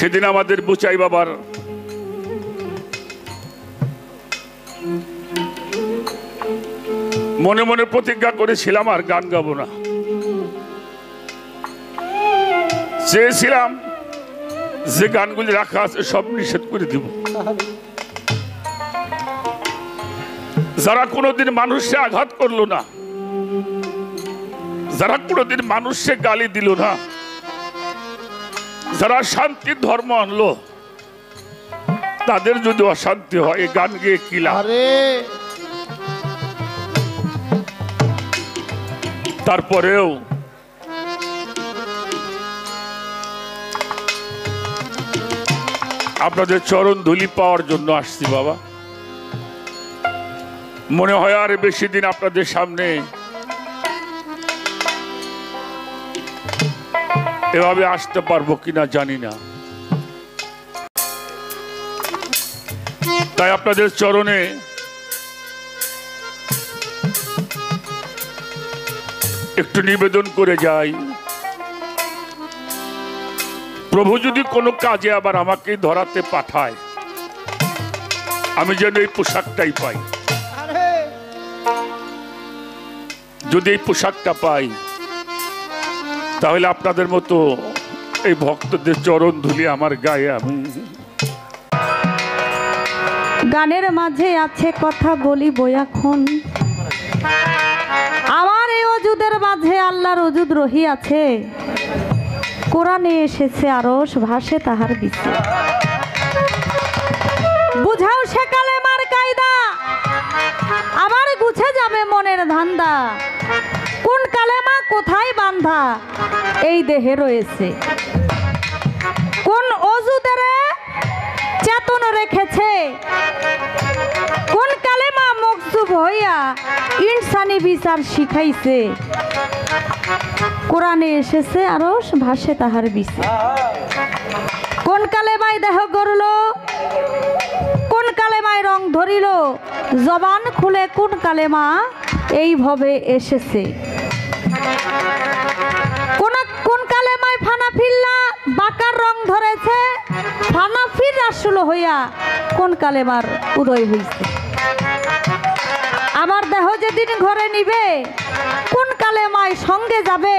সেদিন আমাদের বুচাই বাবার মনে মনে প্রতিজ্ঞা করেছিলাম আর গান গাবো না। চেয়েছিলাম যে গানগুলি রাখা আছে সব নিষেধ করে দিব। যারা কোনোদিন মানুষে আঘাত করলো না, যারা কোনোদিন মানুষে গালি দিল না, যারা শান্তির ধর্ম আনলো, তাদের যদি অশান্তি হয় এই গান গিয়ে কি লাভ? তারপরেও আপনাদের চরণ ধুলি পাওয়ার জন্য আসছি বাবা। মনে হয় আর বেশি দিন আপনাদের সামনে এভাবে আসতে পারবো কিনা জানি না। তাই আপনাদের চরণে একটু নিবেদন করে যাই, প্রভু যদি কোনো কাজে আবার আমাকে ধরাতে পাঠায়, আমি যেন এই পোশাকটাই পাই। যদি এই পোশাকটা পাই তাহলে আপনাদের মতো এই ভক্তদের চরণ ধুলি আমার গায়ে আমি। গানের মাঝে আছে কথা বলিব এখন, আমার এই ওজুদের মাঝে আল্লাহর ওজুদ রহিয়াছে। কোরআনে এসেছে আরশ ভাসে তাহার বিচে। বুঝাও সে কালেমার কায়দা, আবার গুছে যাবে মনের ধান্দা। কোন কালেমা কোথায় বান্ধা এই দেহে রয়েছে, কোন ওজুদের চেতন রেখেছে, কোন কালেমা মকসুব হইয়া ইনসানি বিচার শিখাইছে। কোরআনে এসেছে আরশ ভাসে তাহার বিচে। কোন কালেমায় দেহ গড়ল, কোন কালেমায় রং ধরিল, জবান খুলে কোন কালেমা এইভাবে এসেছে। কোন কালেমায় ফানা ফিল্লা বাঁকার রং ধরেছে, ফানা ফির আসল হইয়া কোন কালেমার উদয় হইছে। আমার দেহ যেদিন ঘরে নিবে, কোন কালেমায় সঙ্গে যাবে,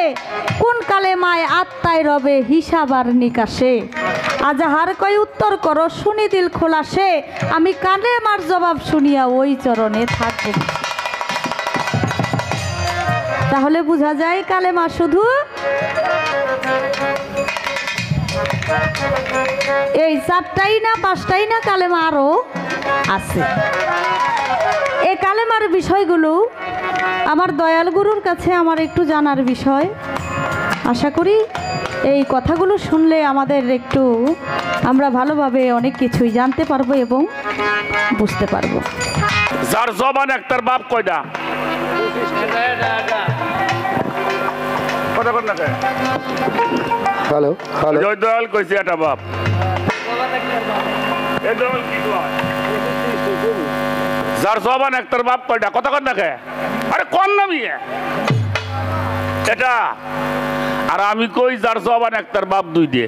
কোন কালেমায় আত্মায় রবে হিসাব আর নিকাশে। আজাহার কয় উত্তর করো শুনি দিল খোলাসে, আমি কালেমার জবাব শুনিয়া ওই চরণে থাকব। তাহলে বোঝা যায় কালেমা শুধু এই 4টাই না 5টাই না, কালেমা আরো আছে। এই কালেমার বিষয়গুলো আমার দয়াল গুরুর কাছে আমার একটু জানার বিষয়। আশা করি এই কথাগুলো শুনলে আমাদের একটু আমরা ভালোভাবে অনেক কিছুই জানতে পারবো এবং বুঝতে পারবো। যার জবান একটার বাপ কয়টা? হ্যালো হ্যালো, জয় দয়াল কইছে একটা বাপ। যার জবান একটার বাপ কয়টা? কথা কন না কে? আরে কোন নামি এটা? আর আমি কই যার জবান একটার বাপ 2 দিয়ে।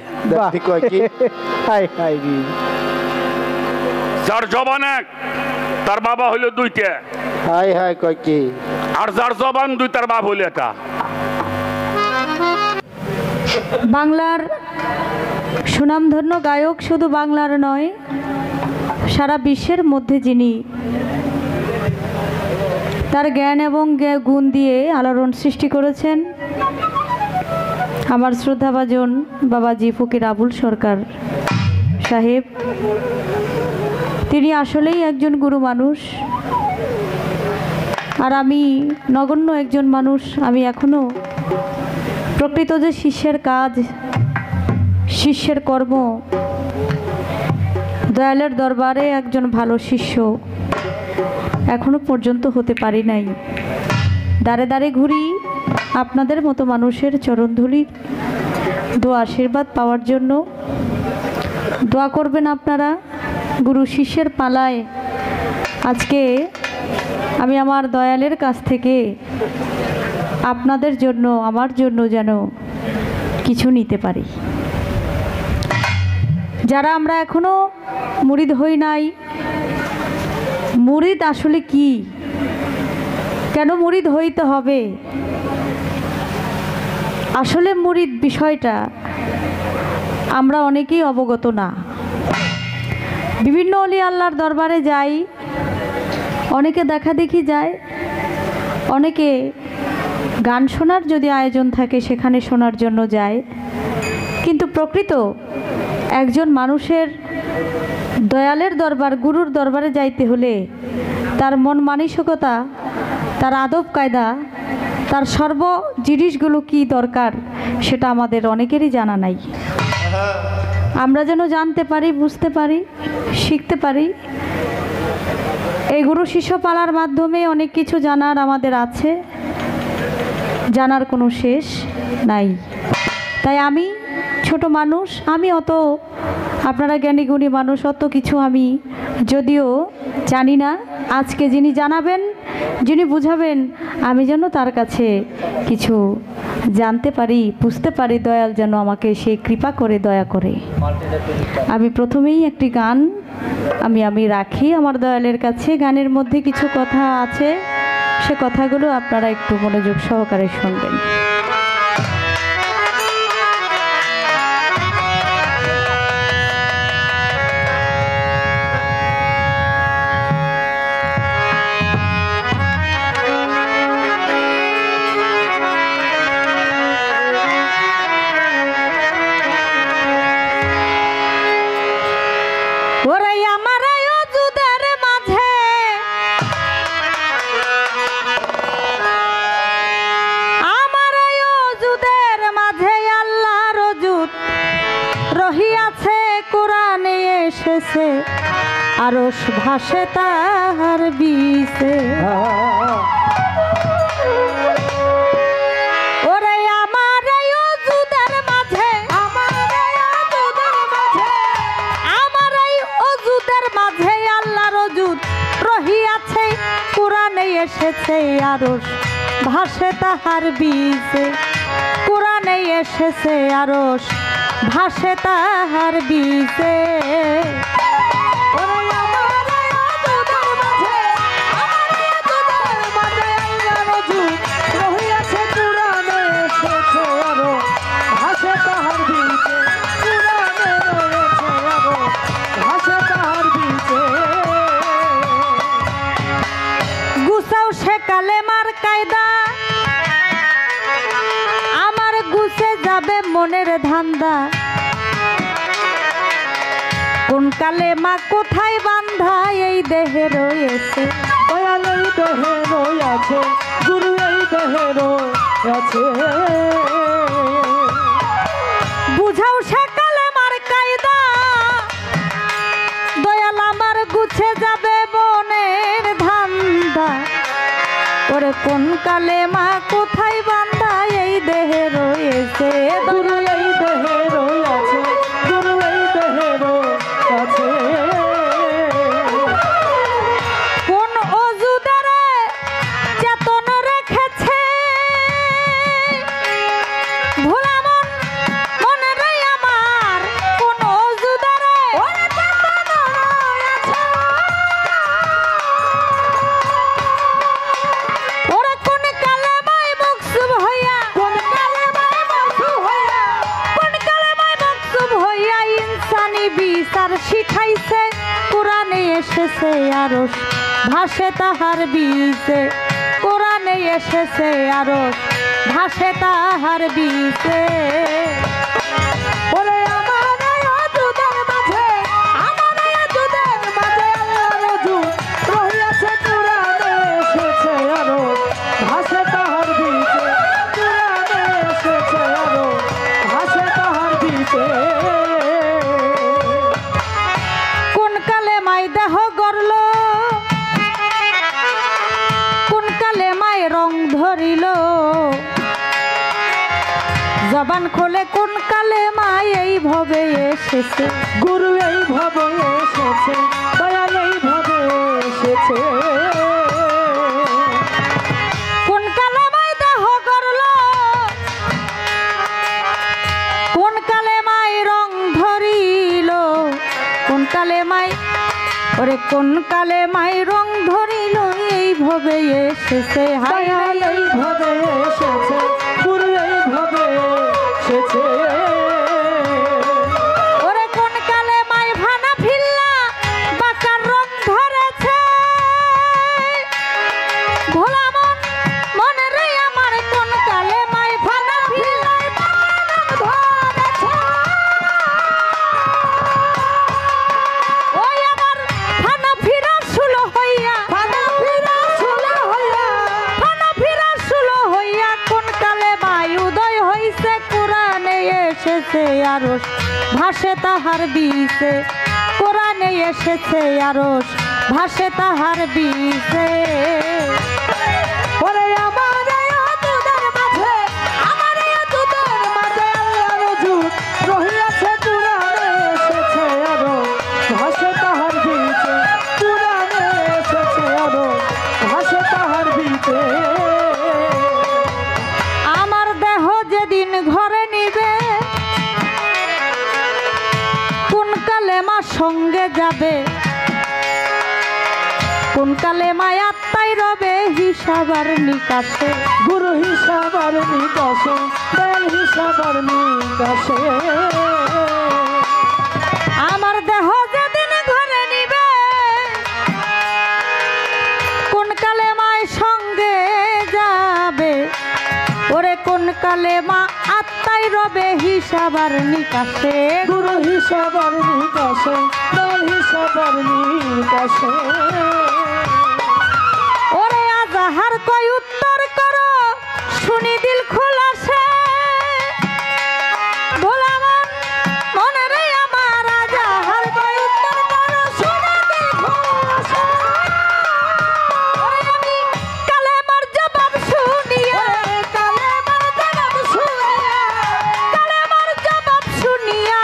যার জবান এক তার বাবা হইলো 2টা। হাই হাই কয় কি? আর যার জবান 2 তার বাপ হইলো এটা। বাংলার সুনামধন্য গায়ক শুধু বাংলার নয়, সারা বিশ্বের মধ্যে যিনি তার জ্ঞান এবং গুণ দিয়ে আলোড়ন সৃষ্টি করেছেন, আমার শ্রদ্ধাভাজন বাবাজি ফকির আবুল সরকার সাহেব। তিনি আসলেই একজন গুরু মানুষ, আর আমি নগণ্য একজন মানুষ। আমি এখনো প্রকৃত যে শিষ্যের কাজ, শিষ্যের কর্ম, দয়ালের দরবারে একজন ভালো শিষ্য এখনো পর্যন্ত হতে পারি নাই। দাঁড়ে দাঁড়ে ঘুরি আপনাদের মতো মানুষের চরণধুলির দোয়া আশীর্বাদ পাওয়ার জন্য। দোয়া করবেন আপনারা। গুরু শিষ্যের পালায় আজকে আমি আমার দয়ালের কাছ থেকে আপনাদের জন্য, আমার জন্য যেন কিছু নিতে পারি। যারা আমরা এখনো মুরিদ হই নাই, মুরিদ আসলে কি, কেন মুরিদ হইতে হবে, আসলে মুরিদ বিষয়টা আমরা অনেকেই অবগত না। বিভিন্ন অলি আল্লাহর দরবারে যাই, অনেকে দেখা দেখি যায়, অনেকে গান শোনার যদি আয়োজন থাকে সেখানে শোনার জন্য যায়। কিন্তু প্রকৃত একজন মানুষের দয়ালের দরবার, গুরুর দরবারে যাইতে হলে তার মন মানসিকতা, তার আদব কায়দা, তার সর্ব জিনিসগুলো কি দরকার সেটা আমাদের অনেকেরই জানা নাই। আমরা যেন জানতে পারি, বুঝতে পারি, শিখতে পারি। এই গুরু শিষ্য পালার মাধ্যমে অনেক কিছু জানার আমাদের আছে, জানার কোনো শেষ নাই। তাই আমি ছোট মানুষ, আমি অত, আপনারা জ্ঞানী গুণী মানুষ, অত কিছু আমি যদিও জানি না। আজকে যিনি জানাবেন, যিনি বুঝাবেন, আমি যেন তার কাছে কিছু জানতে পারি, বুঝতে পারি, দয়াল যেন আমাকে সেই কৃপা করে, দয়া করে। আমি প্রথমেই একটি গান আমি রাখি আমার দয়ালের কাছে। গানের মধ্যে কিছু কথা আছে, সে কথাগুলো আপনারা একটু মনোযোগ সহকারে শুনবেন। আরশ ভাসে তাহার বিষে, ওরে আমার অজুদের মাঝে, আমার অজুদের মাঝে আল্লাহর অজুদ রহিয়াছে, কোরআনে এসেছে আরশ ভাসে তাহার বিষে, কোরআনে এসেছে আরশ ভাসে তাহার বিষে। গুছাও সে কালেমার কায়দা, আমার গুছে যাবে মনের ধান্দা, কোন কালেমা কোথায় বান্ধা এই দেহে রয়েছে, দয়াল এই দেহে রয়েছে, গুরু এই দেহে রয়েছে। বুঝাও সে কালেমার কায়দা, দয়াল আমার গুছে যাবে মনের ধান্দা, ওরে কোন কালেমা কোথায় বান্ধা এই দেহে রয়েছে, গুরু এই দেহে রয়েছে, গুরু এই দেহে রয়েছে। কোন অজুদারে চেতন রেখেছে, ভোলা মন মনে রে আমার, কোন অজুদারে ওরে কোন কালেমায় মকসুব হইয়া, কোন কালেমায় মকসুব হইয়া, কোন কালেমায় মকসুব হইয়া ইনসানি বিচার শিখাইছে, কোরআনে এসেছে আরশ ভাসে তাহার বিষে, কোরআনে এসেছে আরশ ভাসে তাহার বিষে। ওরে আমার অজুদের মাঝে, আমার অজুদের মাঝে আল্লাহর অজুদ রহিয়াছে, কোরআনে এসেছে আরশ ভাসে তাহার বিষে, কোরআনে এসেছে আরশ ভাসে তাহার বিষে। কোন কালেমায় দেহ গড়ল, কোন কালেমায় রং ধরিল, জবান খোলে কোন কালেমায় এই ভবে এসেছে, গুরু এই ভবে এসেছে, দয়াল এই ভবে এসেছে। কোন কালেমায় দেহ গড়ল, কোন কালেমায় রং ধরিল, কালে মাই ওরে কোন কালে মাই রং ধরিল এই ভবে এসেছে হাই হাই এই ভাবে এসেছে গুরু এই ভাবে এসেছে ওরে কোন কালে মাই ভানা ফিল্লা বাঁকার রং ধরেছে ভোলা মন মনে রে আমার কোন কালে মাই ভানা ফিল্লা ধরেছে ওই আমার ভানা ফিরা শুলো হইয়া ভানা ফিরা শুলো হইয়া ভানা ফিরা শুলো হইয়া কোন কালে মাই উদয় হইছে কোরআনে এসেছে আরশ ভাসে তাহার বিছে কোরআনে এসেছে আরশ ভাসে তাহার বিছে ওরে আমার এই অতুদের মাঝে আমার এই অতুদের মাঝে আল্লাহর রজুত রহিয়াছে কুরআনে এসেছে আরো ভাসে তাহার বিচে কুরআনে এসেছে আরো ভাসে তাহার বিচে আমার দেহ যেদিন ঘরে নিবে কোন কালেমা সঙ্গে যাবে কোন কালেমা আত্মাই রবে হিসাব আর নিকাশে গুরু হিসাব আর নিকাশে বেল হিসাব আর নিকাশে আমার দেহ যেদিন ঘরে নিবে কোন কালেমায় সঙ্গে যাবে ওরে কোন কালেমা আত্মাই রবে হিসাব আর নিকাশে গুরু হিসাব আর নিকাশে বেল হিসাব আর নিকাশে ওরে আজাহার কই উত্তর করো শুনি দিল খোলাসে ভোলা মন মনে রে আমার আজাহার কই উত্তর করো শুনি দিল খোলাসে ওরে আমি কালেমার জবাব শুনিয়া কালেমার জবাব শুনিয়া কালেমার জবাব শুনিয়া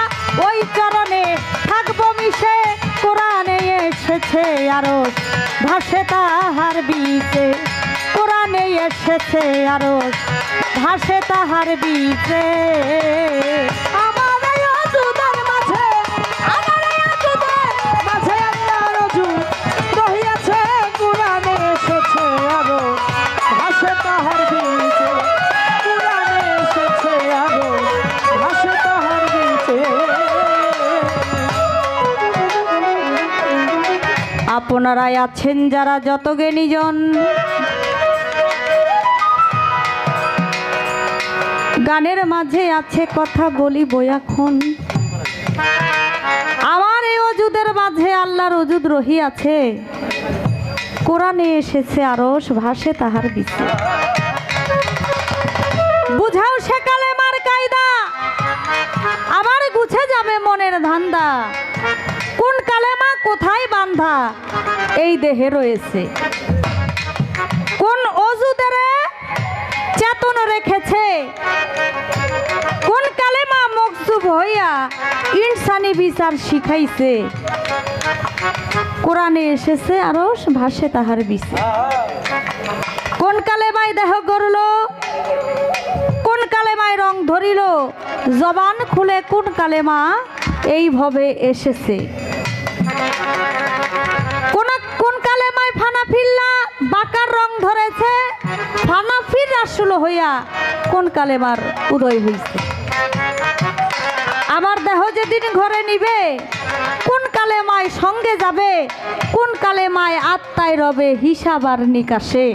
ওই চরণে থাকবো মিশে কোরআনে এসেছে আরশ ভাসে তাহার বিচে কোরআনে এসেছে আরশ ভাসে তাহার বিচে আমার এই অতুদের মাঝে আমার এই অতুদের মাঝে আল্লাহর রজুত রহিয়াছে কুরআনে এসেছে আরো ভাসে তাহার বিচে কুরআনে এসেছে আরো ভাসে তাহার বিচে আপনারাই আছেন যারা যত জ্ঞানীজন গানের মাঝে আছে কথা বলিব এখন আমার এই অজুদের মাঝে আল্লাহর অজুদ রহিয়াছে কোরআনে এসেছে আরশ ভাসে তাহার বিচে বুঝাও সে কালেমার কায়দা আবার গুছে যাবে মনের ধান্দা কোন কালেমা কোথায় বান্ধা এই দেহে রয়েছে কোন অজুদেরে চেতন রেখেছে কোন কালেমা মকসুব হইয়া ইনসানি বিচার শিখাইছে কোরআনে এসেছে আরশ ভাসে তাহার বিচে কোন কালেমায় দেহ গড়ল কোন কালেমায় রং ধরিল জবান খুলে কোন কালেমা এইভাবে এসেছে কোন কোন কালেমায় ফানা ফিল্লা বাঁকার রং ধরেছে ফানা ফির আসলো হইয়া কোন কালেমার উদয় হইছে আমার দেহ যেদিন ঘরে নিবে কোন কালেমায় সঙ্গে যাবে কোন কালেমায় আত্মায় রবে হিসাব আর নিকাশে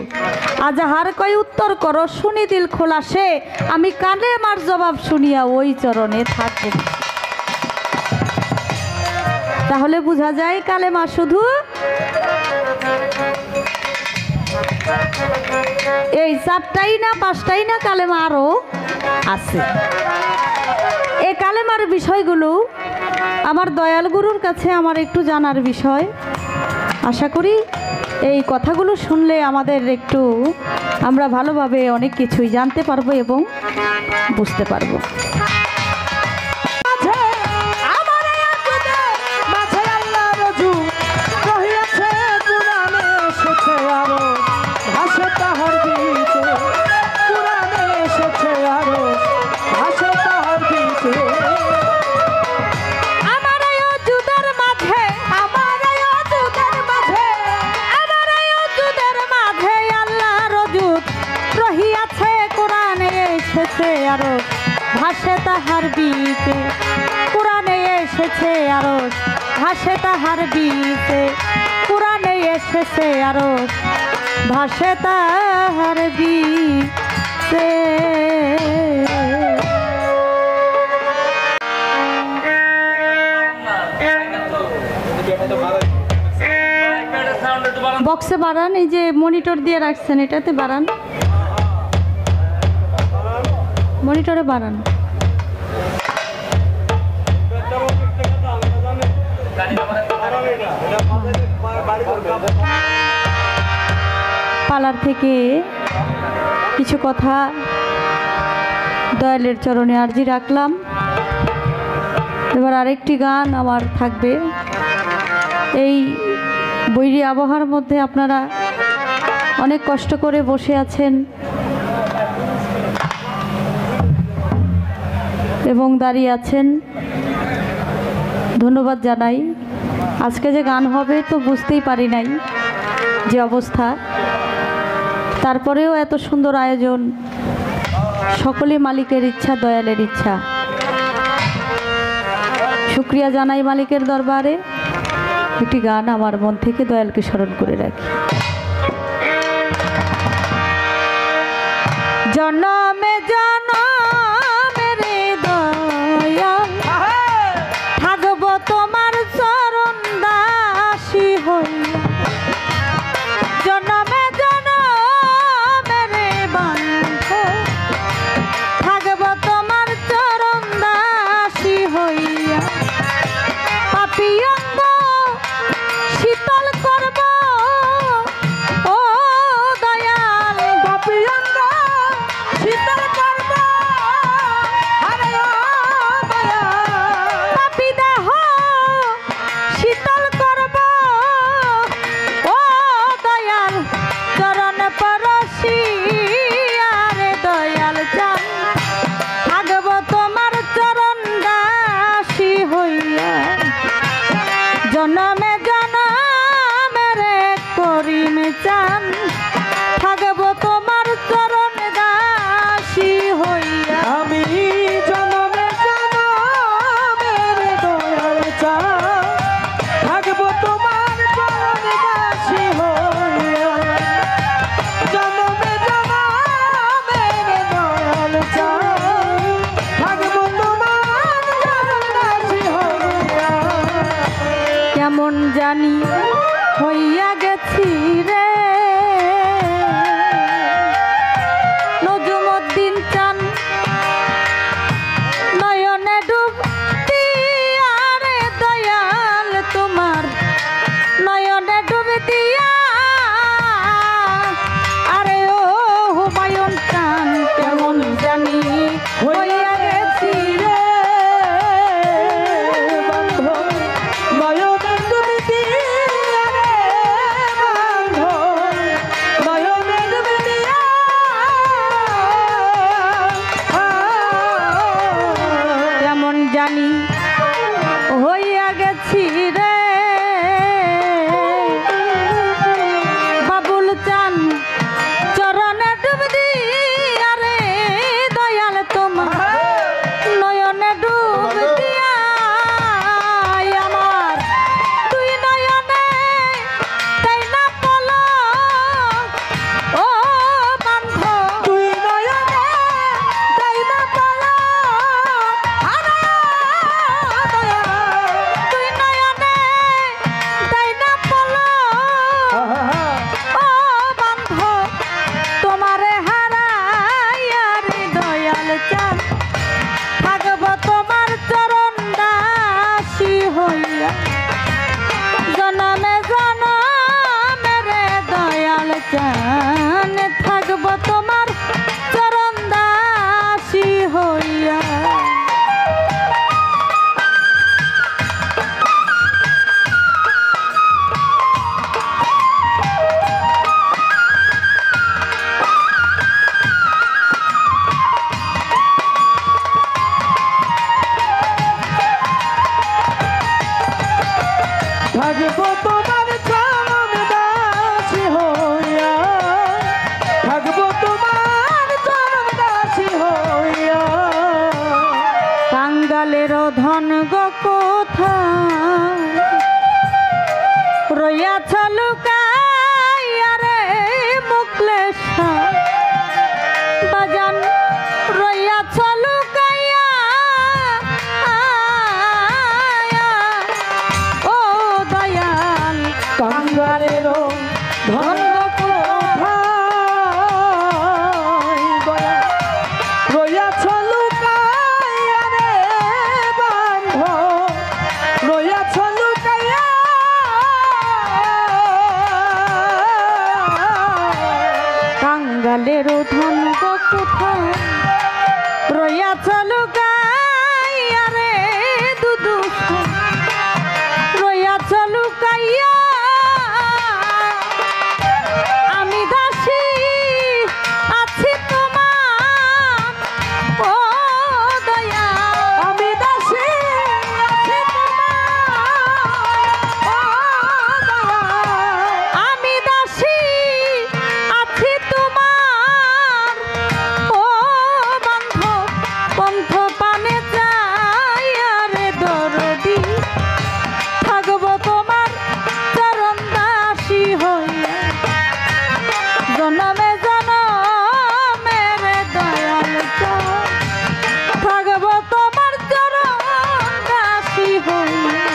আজাহার কই উত্তর করো শুনি দিল খোলাসে আমি কালেমার জবাব শুনিয়া ওই চরণে থাকব তাহলে বোঝা যায় কালেমা শুধু এই 4টাই না 5টাই না কালেমা আরো আছে এই কালেমার বিষয়গুলো আমার দয়াল গুরুর কাছে আমার একটু জানার বিষয় আশা করি এই কথাগুলো শুনলে আমাদের একটু আমরা ভালোভাবে অনেক কিছুই জানতে পারবো এবং বুঝতে পারবো আমার এই অতুদের মাঝে আল্লাহর রজুত রহিয়াছে কুরআনে এসেছে আরো ভাসে তাহার বিচে কুরআনে এসেছে আরো ভাসে তাহার বিচে আমার এই অজুদের মাঝে তাহার বীতে কোরআনে এসেছে আরশ ভাসে তাহার বীতে কোরআনে এসেছে আরশ ভাসে তাহার বীতে বক্সে বাড়ান, এই যে মনিটর দিয়ে রাখছেন এটাতে বাড়ান, মনিটরে বাড়ান। পালার থেকে কিছু কথা দয়ালের চরণে আরজি রাখলাম। এবার আরেকটি গান আমার থাকবে। এই বৈরী আবহাওয়ার মধ্যে আপনারা অনেক কষ্ট করে বসে আছেন এবং দাঁড়িয়ে আছেন, ধন্যবাদ জানাই। আজকে যে গান হবে তো বুঝতেই পারি নাই যে অবস্থা, তারপরেও এত সুন্দর আয়োজন, সকলে মালিকের ইচ্ছা, দয়ালের ইচ্ছা। শুক্রিয়া জানাই মালিকের দরবারে। একটি গান আমার মন থেকে দয়ালকে স্মরণ করে রাখি। জনমে জনমে রে দয়াল থাকব তোমার চরণ দাসী হইয়া, জনমে জনমে রে বন্ধু থাকব তোমার চরণ দাসী হইয়া, পাপী অঙ্গ শীতল করব ও দয়াল, পাপী অঙ্গ শীতল করব আরে ও দয়াল, পাপী দেহ শীতল করব ও দয়াল, চরণ পরশি আরে দয়াল চান থাকব তোমার চরণ দাসী হইয়া, জনমে জনমে রে করিম চান থাকব তোমার চরণ দাসী হইয়া। আমি জনমে জনমে রে দয়াল চান থাকব তোমার চরণ দাসী হইয়া, জনমে জনমে রে দয়াল চান থাকব তোমার চরণ দাসী হইয়া। কেমন জানি হইয়া গেছি রে নজুমুদ্দিন চান, নয়নে ডুব দিয়া রে দয়াল তোমার নয়নে ডুব দিয়া, আরে ও হুমায়ুন চান কেমন জানি হইয়া গেছি রে বন্ধু নয়নে ডুবে দিয়া রে বন্ধু, নয়নে ডুবে দিয়া কেমন জানি হইয়া গেছি রে বাবুল চান চরণে ডুব দিয়া রে দয়াল তোমার নয়নে ডুব দিয়া, আমার দুই নয়নে তাই না পলক ও বান্ধব, তুই নয়নে তাই না পালা আরে ও দয়াল, দুই নয়নে তাই না পলক ও বান্ধব, তোমারে হারাইয়া রে দয়াল চান থাকব তোমার চরণ দাসী হইয়া, জনমে জনমে রে দয়াল চান থাকব তোমার চরণ দাসী হইয়া। থাকব তোমার চরণ দাসী হইয়া, থাকব তোমার চরণ দাসী হইয়া। কোথায় রইয়াছ লুকাইয়া রে মুকলেশা বাজান রইয়াছ লুকাইয়া ও দয়াল কাঙ্গালেরও ধন কোথায় দয়া রইয়াছ লুকাইয়া রে বান্ধ রইয়াছ লুকাইয়া কাঙ্গালেরও ধন কোথায় রইয়াছ লুকাইয়া রে দুদুষা রইয়াছ লুকাইয়া আমি দাসী আছি তোমার ও দয়া আমি দাসী আছি তোমার ও দয়া আমি দাসী আছি তোমার ও বান্ধ পন্থ পানে যাইয়া রে দরদি থাকব তোমার চরণ দাসী হইয়া জনমে জনমে রে দয়াল থাকব তোমার চরণ দাসী হইয়া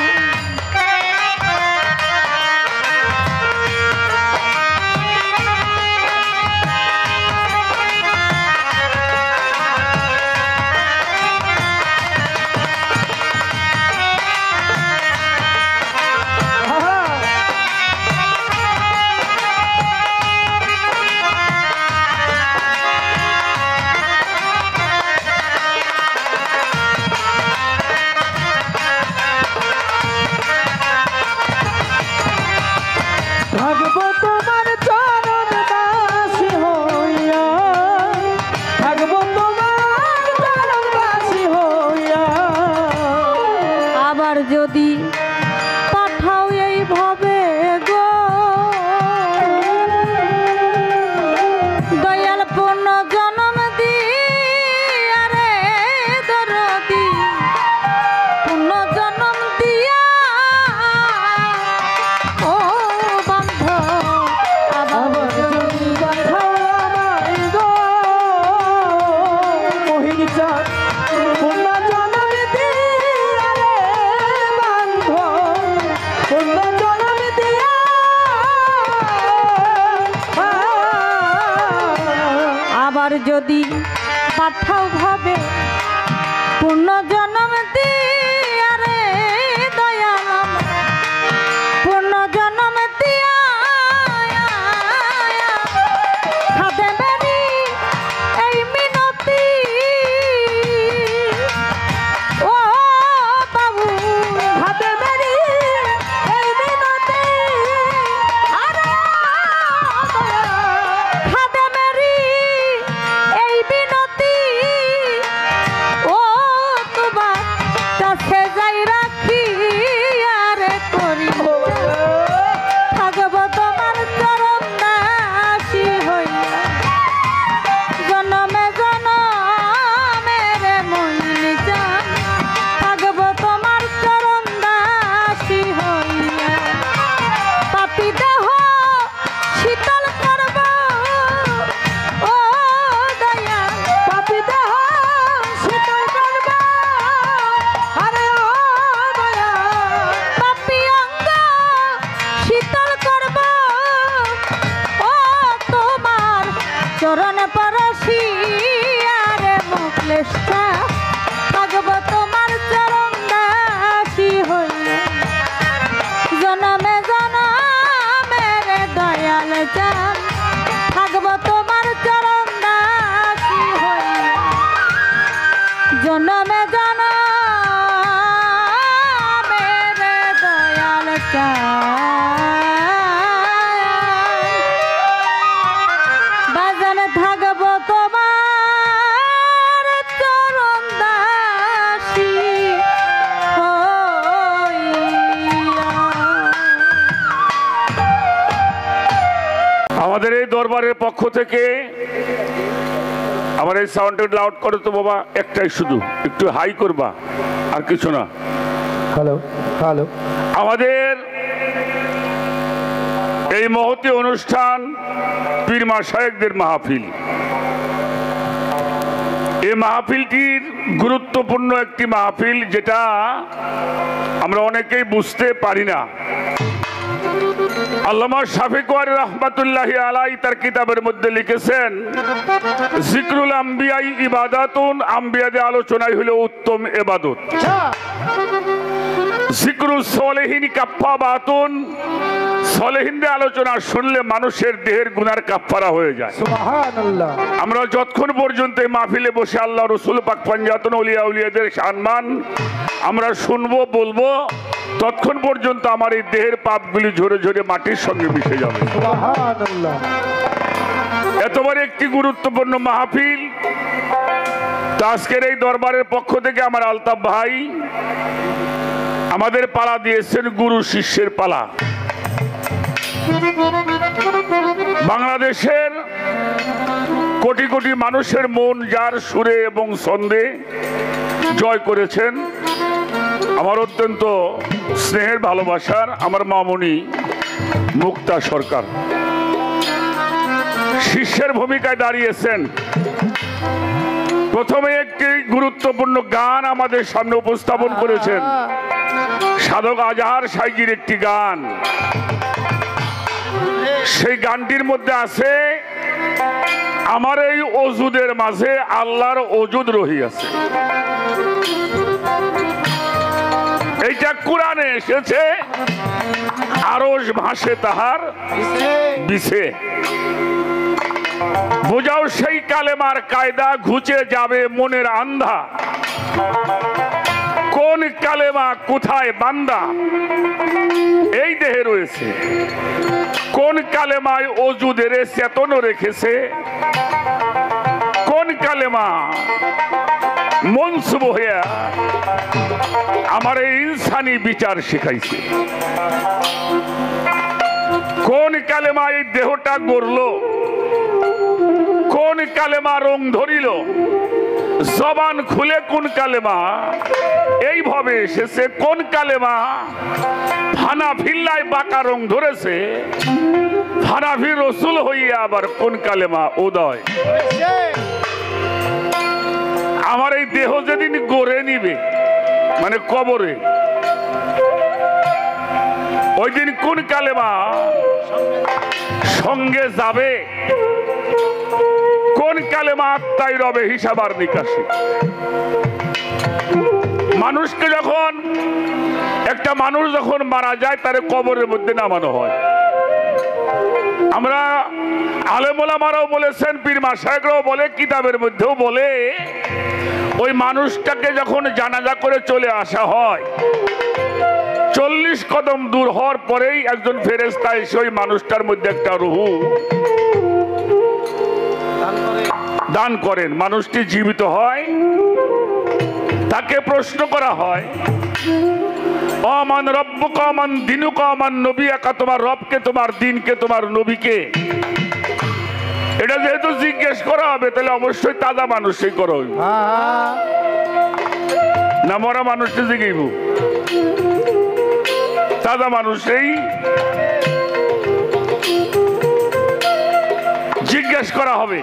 থাকবো তোমার চরণ দাসী হইয়া থাকবো তোমার চরণ দাসী হইয়া আবার যদি পাঠাও এই ভাবে গো দয়াল পূর্ণ জন্ম দিয়া রে দরদি পূর্ণ জন্ম দিয়া ও বান্ধ আবার আবার যদি বাঁধাও আমায় গো মোহিনী চাঁদ পূর্ণ জনম দিয়া রে বান্ধ পূর্ণ জনম দিয়া আবার যদি পাঠাও ভাবে পূর্ণ জন্ম দিয়া রে দয়াল পূর্ণ জন্ম দিয়া খাদে মেরি এই মিনতি ও বাবু হাতে মেরি এই মিনতি আরে দয়া খাদে মেরি এই বিনতি ও তোমার কাছে যাই রাখি আরে করি থাকব তোমার চরণ দাসী হইয়া জনমে জনমে রে মইনি জান থাকব তোমার চরণ দাসী হইয়া পাপি দেহ শীতল করব ও দয়া পাপি দেহ শীতল করব আরে ও দয়া পাপি অঙ্গ শীতল করব ও তোমার চরণ পরশি আরে মুকলেশা থাকব তোমার চরণ দাসী হইয়া জনমে জনমে রে দয়াল চান থাকব তোমার চরণ দাসী হইয়া জনমে জনমে রে দয়াল বাজান থাকব তোমার চরণ দাসী হইয়া। আমাদের এই দরবারের পক্ষ থেকে আমার এই সাউন্ডটা লাউড করো তো বাবা, একটাই শুধু একটু হাই করবা আর কিছু না। হ্যালো হ্যালো আমাদের এই মহতী অনুষ্ঠান পীর মাশায়েখদের মাহফিল। এই মাহফিলটির গুরুত্বপূর্ণ একটি মাহফিল, যেটা আমরা অনেকেই বুঝতে পারি না। আল্লামা শাফিক ওয়ারি রাহমাতুল্লাহি আলাইহি তার কিতাবের মধ্যে লিখেছেন, জিকরুল আম্বিয়াই ইবাদাতুন, আম্বিয়াদের আলোচনাই হলো উত্তম ইবাদত। জিকরুস সলিহিন কাফফারাতুন, সলিহিনদের আলোচনা শুনলে মানুষের দেহের গুনার কাফফারা হয়ে যায়। সুবহানাল্লাহ। আমরা যতক্ষণ পর্যন্ত এই মাহফিলে বসে আল্লাহ রাসূল পাক পাঞ্জাতন ওলিয়া উলিয়াদের সম্মান আমরা শুনবো বলবো, ততক্ষণ পর্যন্ত আমার এই দেহের পাপগুলি ঝরে ঝরে মাটির সঙ্গে মিশে যাবে। সুবহানাল্লাহ। এত বড় একটি গুরুত্বপূর্ণ মাহফিল, তো আজকের এই দরবারের পক্ষ থেকে আমার আলতাফ ভাই আমাদের পালা দিয়েছেন গুরু শিষ্যের পালা। বাংলাদেশের কোটি কোটি মানুষের মন যার সুরে এবং ছন্দে জয় করেছেন আমার অত্যন্ত স্নেহের ভালোবাসার আমার মামনি মুক্তা সরকার। শিষ্যের ভূমিকায় দাঁড়িয়েছেন। প্রথমে একটি গুরুত্বপূর্ণ গান আমাদের সামনে উপস্থাপন করেছেন সাধক আজহার সাইজির একটি গান। সেই গানটির মধ্যে আছে, আমার এই ওজুদের মাঝে আল্লাহর ওজুদ রহিয়াছে। এইটা কোরআনে এসেছে, আরশ ভাসে তাহার বিছে। বোঝাও সেই কালেমার কায়দা, ঘুচে যাবে মনের আন্ধা। কোন কালেমা কোথায় বান্দা এই দেহে রয়েছে, কোন কালেমায় ওজুদের চেতন রেখেছে, কোন কালেমা মনসুব হইয়া আমার এই ইনসানি বিচার শিখাইছে, কোন কালেমা এই দেহটা গড়ল, কোন কালেমা রং ধরিল, জবান খুলে কোন কালেমা এইভাবে এসেছে, কোন কালেমা ফানা ফিল্লায় বাঁকা রং ধরেছে, ফানাফি রসুল হইয়া আবার কোন কালেমা উদয়। আমার এই দেহ যেদিন গড়ে নিবে মানে কবরে, ওই দিন কোন কালেমা সঙ্গে যাবে, কোন কালেমা আত্মাই রবে হিসাব আর নিকাশে। মানুষকে যখন একটা মানুষ যখন মারা যায় তার কবরের মধ্যে নামানো হয়। আমরা আলেম ওলামারাও বলেছেন, পীর মাশায়েখরাও বলে, কিতাবের মধ্যেও বলে, ওই মানুষটাকে যখন জানাজা করে চলে আসা হয় 40 কদম দূর হওয়ার পরেই একজন ফেরেশতা এসে ওই মানুষটার মধ্যে একটা রূহ দান করেন। মানুষটি জীবিত হয়, তাকে প্রশ্ন করা হয়, অমান রব্বুকা অমান দিনুকা অমান নবিয়াকা, তোমার রবকে, তোমার দিনকে, তোমার নবীকে। এটা যেহেতু জিজ্ঞেস করা হবে তাহলে অবশ্যই তাজা মানুষই করো না, মরা মানুষকে জিজ্ঞেস, তাজা মানুষই জিজ্ঞেস করা হবে।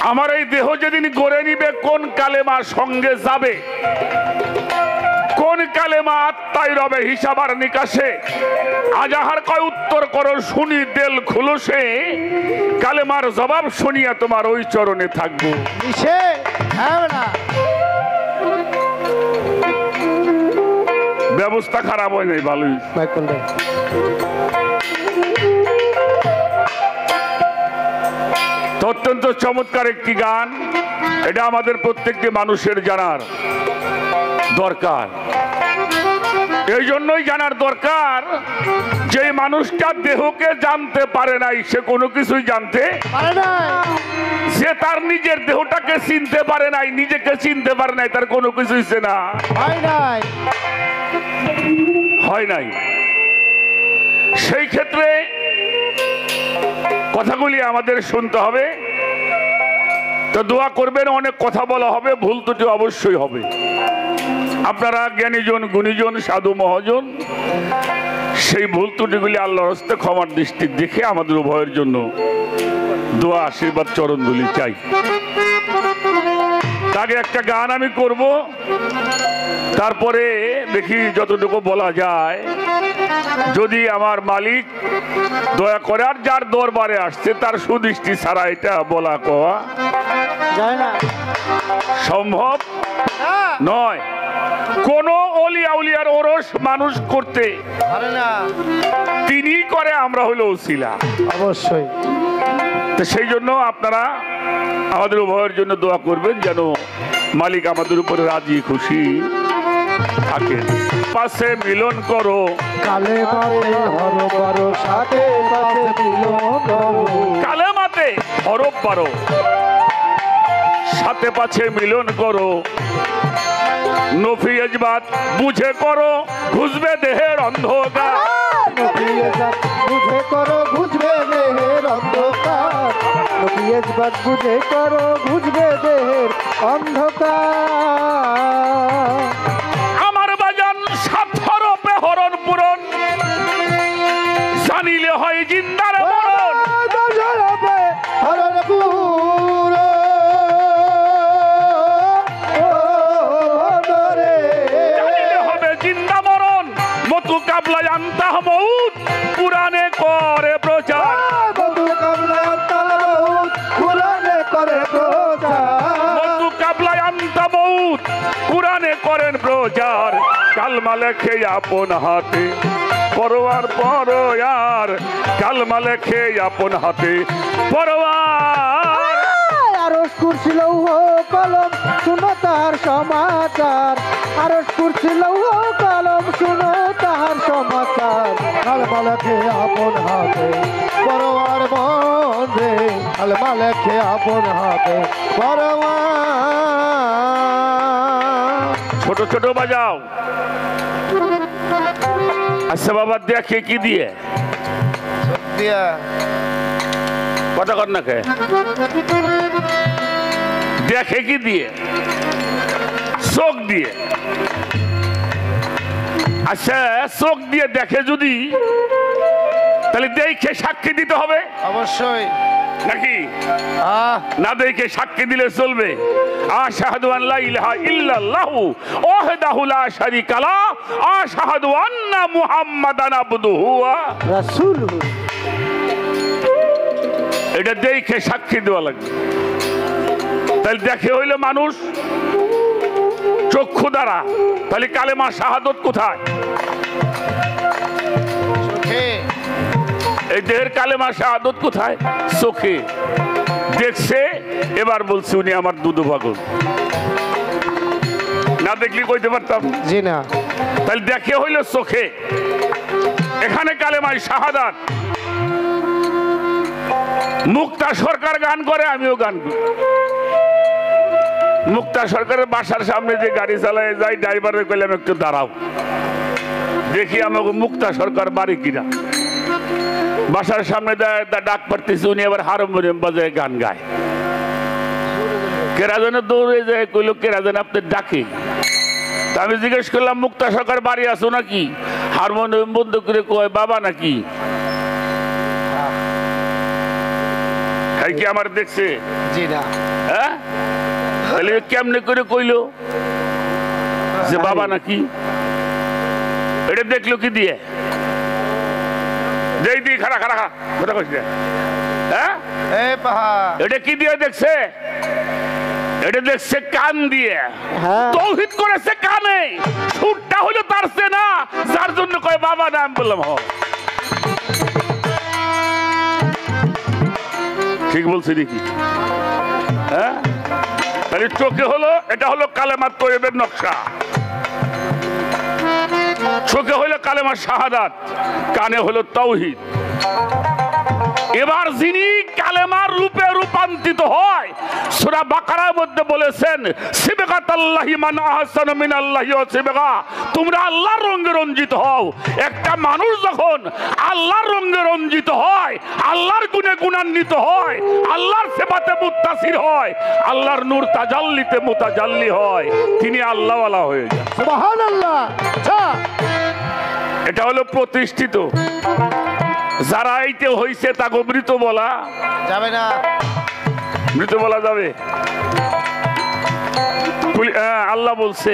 আমার এই দেহ যেদিন গড়ে নিবে কোন কালেমা সঙ্গে যাবে, কোন কালেমা আত্মাই রবে হিসাব আর নিকাশে। আজাহার কয় উত্তর করো শুনি দেল খুলসে, কালেমার জবাব শুনিয়া তোমার ওই চরণে থাকবো। ব্যবস্থা খারাপ হয় নাই, ভালোই। অত্যন্ত চমৎকার একটি গান, এটা আমাদের প্রত্যেকটি মানুষের জানার দরকার। এই জন্যই জানার দরকার যে মানুষটা দেহকে জানতে পারে নাই, সে কোনো কিছুই জানতে পারে নাই। সে তার নিজের দেহটাকে চিনতে পারে নাই, নিজেকে চিনতে পারে নাই, তার কোনো কিছুই চেনা হয় নাই। সেই ক্ষেত্রে কথাগুলি আমাদের শুনতে হবে। তো দোয়া করবেন, অনেক কথা বলা হবে, ভুল ত্রুটি অবশ্যই হবে। আপনারা জ্ঞানীজন গুণীজন সাধু মহাজন সেই ভুল ত্রুটিগুলি আল্লাহর হস্তে ক্ষমার দৃষ্টি দেখে আমাদের উভয়ের জন্য দোয়া আশীর্বাদ চরণ ধুলি চাই। আগে একটা গান আমি করব, তারপরে দেখি যতটুকু বলা যায়, যদি আমার মালিক দয়া করে, আর যার দরবারে আসছে তার সুদৃষ্টি ছাড়া এটা বলা কওয়া যায় না, সম্ভব নয়। কোন অলি আউলিয়ার ওরস মানুষ করতে পারে না, তিনি করে, আমরা হইল ওসিলা। অবশ্যই। তো সেই জন্য আপনারা আমাদের উভয়ের জন্য দোয়া করবেন যেন মালিক আমাদের উপরে রাজি খুশি থাকেন। পাশে মিলন করো কালে মাতে হরফ বারো, সাথে পাশে মিলন করো। কালে মাতে হরফ বারো, সাথে পাছে মিলন করো। নফিয়াজবাদ বুঝে করো, ঘুষবে দেহের অন্ধকার। বুঝে করো, বুঝবে দেহের অন্ধকার। নফিয়াজবাদ বুঝে করো, বুঝবে দেহের অন্ধকার। আমার বাজান সাত হরফে হরণ পূরণ, জানিলে হয় জিন্দার মরণ। হরণ পুর জানিলে হবে জিন্দা মরণ, মতু কাবলা জানতা মউত, পুরাণে করে প্রচার। মতু কাবলা জানতা মউত, পুরাণে করেন প্রচার। কালমা লেখে আপন হাতে পরোয়ার পরোয়ার, কালমা লেখে আপন হাতে পরোয়ার। আরশ কুরসি লৌহ কলম, শুনো তাহার সমাচার। আরশ কুরসি লৌহ কলম, শুনো তাহার সমাচার। কালমা লেখে আপন হাতে পরোয়ার বন্ধে, কালমা লেখে আপন হাতে পরোয়ার। ছোট ছোট বাজাও। আচ্ছা বাবা, দেখে কি দিয়ে কথা কর না কে? দেখে কি দিয়ে? চোখ দিয়ে। আচ্ছা, চোখ দিয়ে দেখে যদি, তাহলে দেখে সাক্ষী দিতে হবে অবশ্যই নাকি? না দেখে সাক্ষী দিলে চলবে? আশহাদু আন লা ইলাহা ইল্লাল্লাহু ওয়াহদাহু লা শারীকা লাহু, আশহাদু আন্না মুহাম্মাদান আবদুহু ওয়া রাসূলুহু। এটা দেখে সাক্ষী দেওয়া লাগবে। তাহলে দেখে হইলে মানুষ চক্ষু দ্বারা, তাহলে কালেমা শাহাদত কোথায়? এই দেহের কালেমা শাহাদত কোথায়? চোখে দেখছে। এবার বলছি উনি আমার দুধ পাগল, না দেখলি কইতে পারতাম? জি না। তাহলে দেখে হইল চোখে, এখানে কালেমায় শাহাদাত। মুক্তা সরকার গান করে, আমিও গান করি। মুক্তা সরকারের বাসার সামনে যে গাড়ি চালায় যাই, ড্রাইভারের কইলাম একটু দাঁড়াও, দেখি আমাকে মুক্তা সরকার বাড়ি কিনা। বাসার সামনে ডাক পারতেছি, উনি আবার হারমোনিয়াম বাজায় গান গায়। কেরা যেন দৌড়ে যায়, কইল কেরা যেন আপনি ডাকে। তা আমি জিজ্ঞেস করলাম, মুক্তা সরকার বাড়ি আছো নাকি? হারমোনিয়াম বন্ধ করে কয় বাবা নাকি? কি আমার দেখছে? জি না। হ্যাঁ, তাহলে কেমনে করে কইল যে বাবা নাকি? এটা দেখলো কি দিয়ে? যেই দিয়ে খারা খারা খারা কথা কইছে। হ্যাঁ, এটা কি দিয়ে দেখছে? এটা দেখছে কান দিয়ে। তৌহিদ করেছে কানে, সুরটা হলো তার না, যার জন্য কয় বাবা না। আমি বললাম হ, ঠিক বলছি নাকি? হ্যাঁ, তাহলে চোখে হলো, এটা হলো কালেমা তৈয়বের নকশা। চোখে হলো কালেমা শাহাদাত, কানে হলো তাওহীদ। এবার যিনি কালেমার রূপে রূপান্তরিত হয়। সূরা বাকারার মধ্যে বলেছেন সিবগাতাল্লাহি মান আহসানু মিনাল্লাহি ওয়া সিবগা, তোমরা আল্লাহর রঙে রঞ্জিত হও। একটা মানুষ যখন আল্লাহর রঙে রঞ্জিত হয়, আল্লাহর গুণে গুণান্বিত হয়, আল্লাহর সেবাতে মুত্তাসির হয়, আল্লাহর নূর তাজাল্লিতে মুতাজাল্লি হয়, তিনি আল্লাহওয়ালা হয়ে যান। সুবহানাল্লাহ। আচ্ছা, এটা হলো প্রতিষ্ঠিত। যারা এইতে হইছে তাকে মৃত বলা যাবে না, মৃত বলা যাবে? আল্লাহ বলছে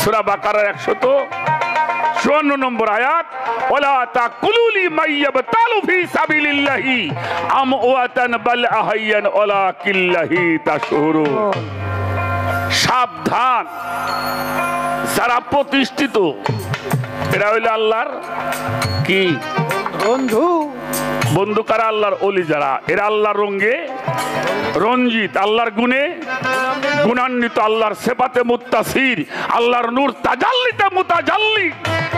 সূরা বাকারার 154 নম্বর আয়াত, ওয়ালা তাকুলু লিমান ইয়াবতালু ফি সাবিলিল্লাহি আমওয়াতান বাল আহাইয়ান ওয়ালাকিল্লাহি তাশউরুন। সাবধান, যারা প্রতিষ্ঠিত এরা হইল আল্লাহর কি বন্ধু। বন্ধু কারা? আল্লাহর ওলি যারা, এরা আল্লাহর রঙে রঞ্জিত, আল্লাহর গুণে গুণান্বিত, আল্লাহর সেবাতে মুত্তাসির, আল্লাহর নূর তাজাল্লিতে মুতাজাল্লি,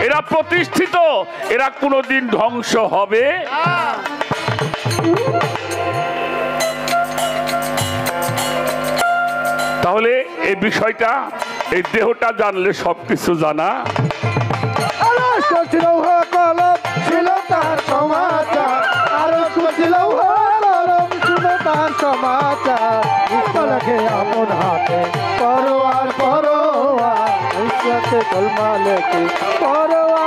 এরা প্রতিষ্ঠিত, এরা কোনোদিন ধ্বংস হবে। তাহলে এই বিষয়টা, এই দেহটা জানলে সবকিছু জানা। ছিল কলম ছিল তার সমাচার, আরো ছিল কলম ছিল তার সমাচার। ইসলামকে আপন হাতে পরোয়ার পরোয়ার, ইসলামকে কলমা লেখে পরোয়ার।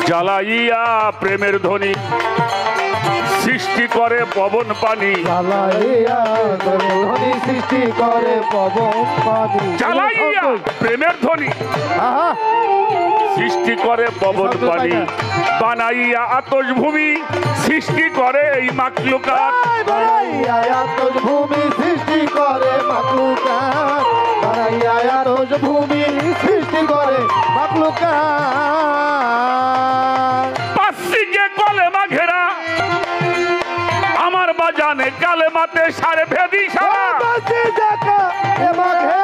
জ্বালাইয়া প্রেমের ধ্বনি সৃষ্টি করে পবন পানি, জ্বালাইয়া ধ্বনি সৃষ্টি করে পবন পানি। জ্বালাইয়া প্রেমের ধ্বনি আহা, সৃষ্টি করে পবন পানি, বানাইয়া আতশ ভূমি সৃষ্টি করে এই মাখলুকাত। বানাইয়া আতশ ভূমি সৃষ্টি করে মাখলুকাত, বানাইয়া আতশ ভূমি সৃষ্টি করে মাখলুকাত। পাঁচদিকে কলেমা ঘেরা আমার বাজানে কালেমাতে সারে ভেদি সারা। বাসি জাকা এ মাঘেরা,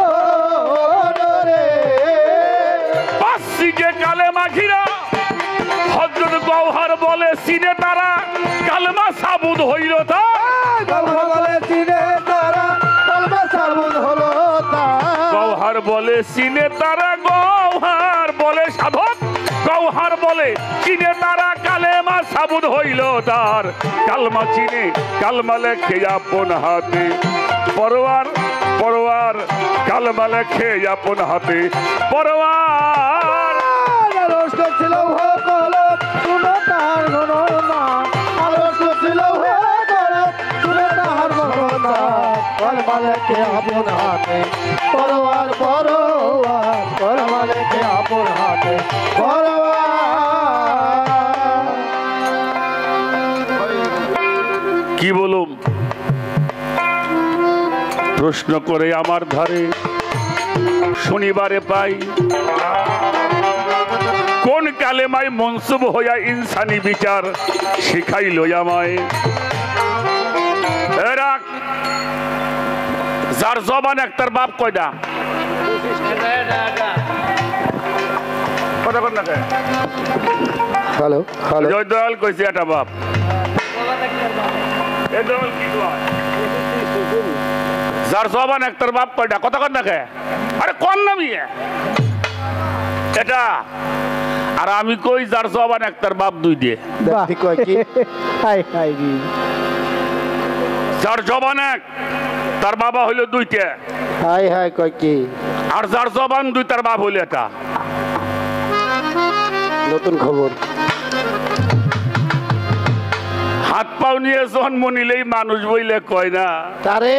ও রে পাঁচদিকে কালেমা ঘিরা হযরত গওহর বলে সিনে তারা কালেমা সাবুদ হইল তা। গওহর বলে চিনে তারা কলমা সাবুদ হলো তা। গওহর বলে সিনে তারা, গওহর বলে সাধক, গওহর বলে চিনে তারা কালেমা সাবুদ হইল তার। কালমা চিনে কালমা লেখে আপন হাতে পরোয়ার পরোয়ার, কালমা লেখে আপন হাতে পরোয়ার। আরশ ছিল কলম শুনে তার গণনা, আরশ ছিল কলম শুনে তার গণনা। কলমা লেখে আপন হাতে পরোয়ার পরোয়ার, কলমা লেখে আপন হাতে পরোয়ার। কি বলুম? প্রশ্ন করে আমার ধারে শনিবারে পাই, কোন কালেমায় মনসুব হইয়া ইনসানি বিচার শিখাইল আমায়। এরা যার জবান একটার বাপ কয়টা? কথা বল না কে? হ্যালো হ্যালো, জয় দয়াল কইছে একটা বাপ। এ দয়াল কি কয়? যার জবান একটার বাপ কয়টা? কথা কর না কে? আরে কোন নামি এটা? আর আমি কই যার জবান একটার বাপ দুই দিয়ে। দেখি কয় কি হাই হাই রে, যার জবান এক তার বাবা হইলো দুইটা, হাই হাই কয় কি আর যার জবান দুই তার বাপ হইলো এটা। নতুন খবর। হাত পাও নিয়ে জন্ম নিলেই মানুষ বইলে কয় না, তারে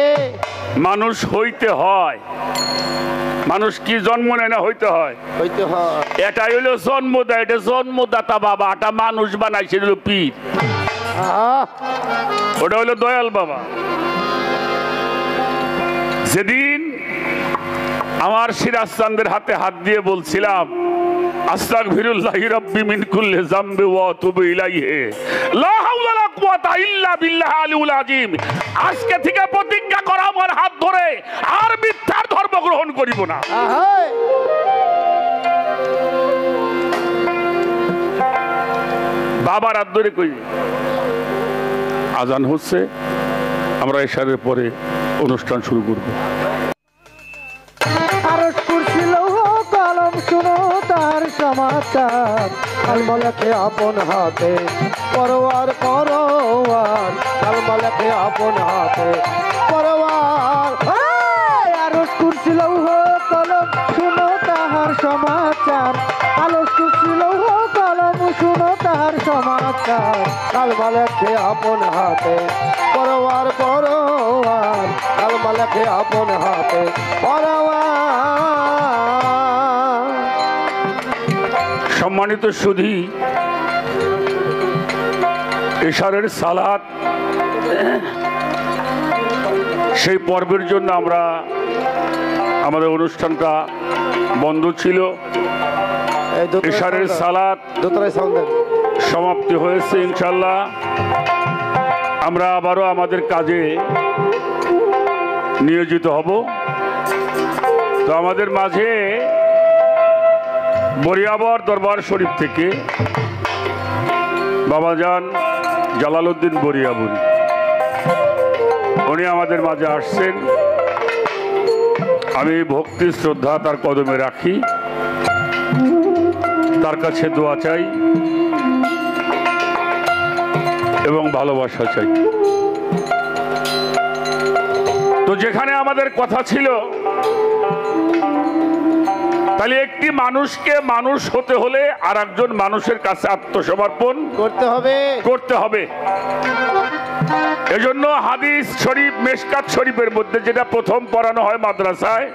মানুষ হইতে হয়। মানুষ কি জন্ম নেয় না হইতে হয়? হইতে হয়। এটাই হইলো জন্মদাতা, এটা জন্মদাতা বাবা, এটা মানুষ বানাইছে হইলো পীর, আহ, ওটা হইলো দয়াল বাবা। যেদিন আমার সিরাজ চাঁদের হাতে হাত দিয়ে বলছিলাম আস্তাগফিরুল্লাহি রাব্বি মিন কুল্লি যামবি ওয়া আতুবু ইলাইহি লা হাওলা ওয়ালা কুওয়াতা ইল্লা বিল্লাহ আলিউল আযীম, আজকে থেকে প্রতিজ্ঞা করা আমার হাত ধরে আর মিথ্যার ধর্ম গ্রহণ করিব না। বাবার হাত ধরে কই আজান হচ্ছে, আমরা এশারের পরে অনুষ্ঠান শুরু করব। আরশ কুরসি লৌহ কলম শুনো তার সমাচার, কালমা লেখে আপন হাতে পরোয়ার পরোয়ার, কালমা লেখে আপন হাতে পরোয়ার। আরশ কুরসি লৌহ কলম শুনো তাহার সমাচার, আরশ কুরসি লৌহ কলম শুনো তাহার সমাচার, কালমা লেখে আপন হাতে পরোয়ার পরোয়ার, কালমা লেখে আপন হাতে পরোয়ার। সম্মানিত সুধী, এশারের সালাত সেই পর্বের জন্য আমরা আমাদের অনুষ্ঠানটা বন্ধ ছিল। এশারের সালাত সমাপ্তি হয়েছে, ইনশাল্লাহ আমরা আবারও আমাদের কাজে নিয়োজিত হব। তো আমাদের মাঝে বরিয়াবর দরবার শরীফ থেকে বাবাজান জালালউদ্দিন বরিয়াবুরি উনি আমাদের মাঝে আসছেন। আমি ভক্তি শ্রদ্ধা তার কদমে রাখি, তার কাছে দোয়া চাই এবং ভালোবাসা চাই। তো যেখানে আমাদের কথা ছিল, তাহলে একটি মানুষকে মানুষ হতে হলে আর একজন মানুষের কাছে আত্মসমর্পণ করতে হবে। এজন্য হাদিস শরীফ মেশকাত শরীফের মধ্যে যেটা প্রথম পড়ানো হয় মাদ্রাসায়,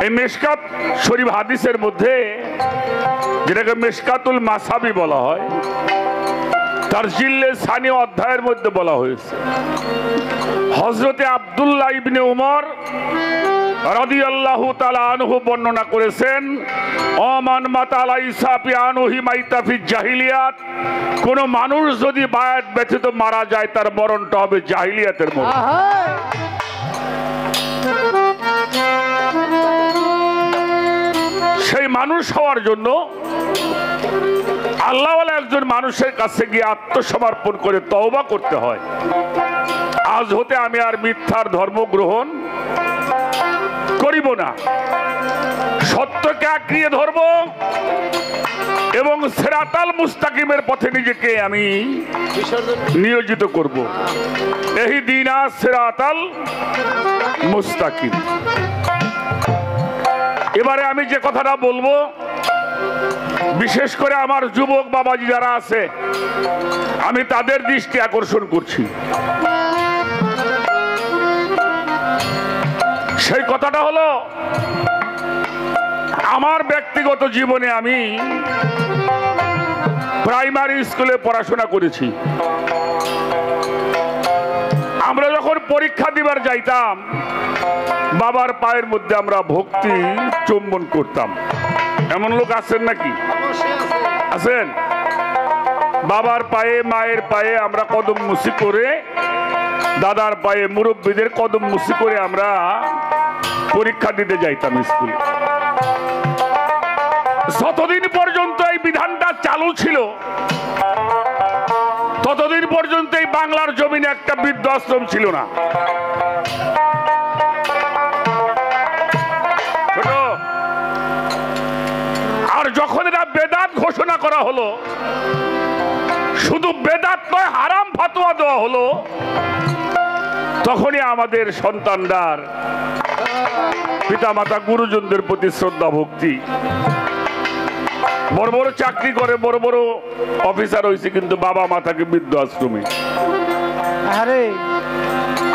এই মেশকাত শরীফ হাদিসের মধ্যে যেটাকে মেশকাতুল মাসাবি বলা হয়, তার জিল্লে সানি অধ্যায়ের মধ্যে বলা হয়েছে, হযরতে আব্দুল্লাহ ইবনে উমর রাদিয়াল্লাহু তাআলা আনহু বর্ণনা করেছেন, ওমান মাতালাইসা ফি আনহি মাইতা ফি জাহিলিয়াত, কোন মানুষ যদি বায়াত ব্যতীত মারা যায় তার মরণটা হবে জাহিলিয়াতের মতো। সেই মানুষ হওয়ার জন্য আল্লাহওয়ালা একজন মানুষের কাছে গিয়ে আত্মসমর্পণ করে তওবা করতে হয়। আজ হতে আমি আর মিথ্যার ধর্ম গ্রহণ করিব না, সত্যকে আঁকড়িয়ে ধরব এবং সিরাতাল মুস্তাকিমের পথে নিজেকে আমি নিয়োজিত করব। ইহদিনা সিরাতাল মুস্তাকিম। এবারে আমি যে কথাটা বলবো, বিশেষ করে আমার যুবক বাবাজি যারা আছে, আমি তাদের দৃষ্টি আকর্ষণ করছি। সেই কথাটা হলো, আমার ব্যক্তিগত জীবনে আমি প্রাইমারি স্কুলে পড়াশোনা করেছি। আমরা যখন পরীক্ষা দিবার যাইতাম, বাবার পায়ের মধ্যে আমরা ভক্তি চুম্বন করতাম। এমন লোক আছেন নাকি? আছেন? বাবার পায়ে মায়ের পায়ে আমরা কদম মুসি করে, দাদার পায়ে মুরব্বীদের কদম মুসি করে আমরা পরীক্ষা দিতে যাইতাম স্কুলে। যতদিন পর্যন্ত এই বিধানটা চালু ছিল, ততদিন পর্যন্ত এই বাংলার জমিনে একটা বৃদ্ধাশ্রম ছিল না। আর যখন এটা বেদাত ঘোষণা করা হলো, শুধু বেদাত নয় হারাম ফাতোয়া দেওয়া হলো, তখনই আমাদের সন্তানদের পিতামাতা গুরুজনদের প্রতি শ্রদ্ধা ভক্তি, বড় বড় চাকরি করে বড় বড় অফিসার হয়েছে, কিন্তু বাবা মা থাকে বৃদ্ধাশ্রমে।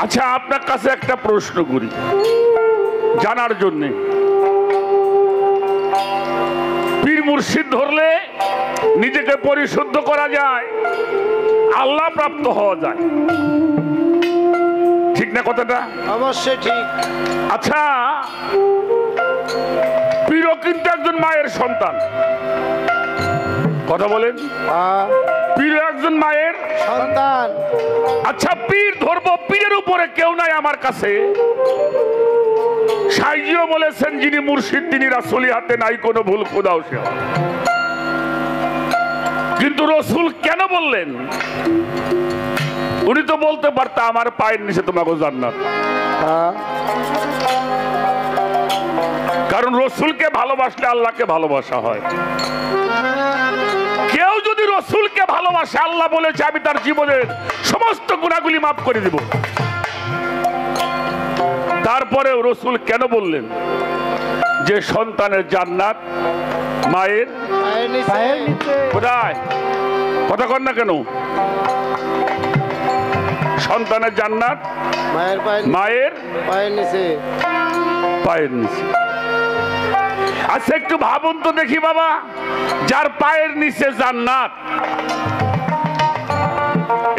আচ্ছা, আপনার কাছে একটা প্রশ্ন করি জানার জন্যে, পীর মুর্শিদ ধরলে নিজেকে পরিশুদ্ধ করা যায়, আল্লাহ প্রাপ্ত হওয়া যায়, ঠিক না কথাটা? অবশ্যই ঠিক। আচ্ছা, পীরও কিন্তু একজন মায়ের সন্তান, কথা বলেন, পীর একজন মায়ের সন্তান। আচ্ছা, পীর ধরবো, পীরের উপরে কেউ নাই আমার কাছে। সাইজিও বলেছেন, যিনি মুর্শিদ তিনি রাসূলি হাতে নাই কোনো ভুল খোদাও সে। কিন্তু রসুল কেন বললেন? উনি তো বলতে পারত আমার পায়ের নিচে তোমাকে জান্নাত। কারণ রসুলকে ভালোবাসলে আল্লাহকে ভালোবাসা হয়। কেউ যদি রসুলকে ভালোবাসে, আল্লাহ বলেছে আমি তার জীবনের সমস্ত গুনাহগুলি মাফ করে দেব। তারপরেও রসুল কেন বললেন যে সন্তানের জান্নাত মায়ের কোথায়? কথা কর না কেন? সন্তানের জান্নাত মায়ের পায়ের নিচে। আচ্ছা একটু ভাবুন তো দেখি বাবা, যার পায়ের নিচে জান্নাত,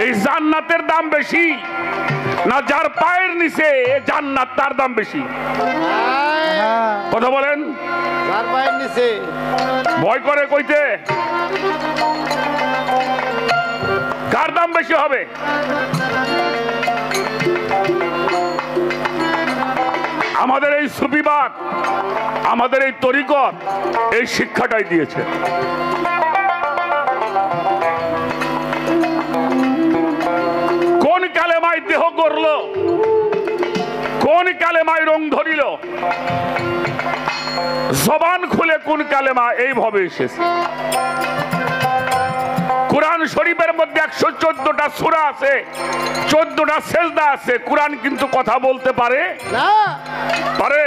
এই জান্নাতের দাম বেশি না যার পায়ের নিচে জান্নাত তার দাম বেশি? কথা বলেন। ভয় করে কইতে কার দাম বেশি হবে? আমাদের এই সুফিবাদ, আমাদের এই তরিকত এই শিক্ষাটাই দিয়েছে। কোন কালেমায় দেহ গড়ল, কোন কালেমায় রং ধরিল, জবান খুলে কোন কালেমা এইভাবে এসেছে। কোরআন শরীফের মধ্যে 114টা সূরা আছে, 14টা সেজদা আছে। কোরআন কিন্তু কথা বলতে পারে না, পারে?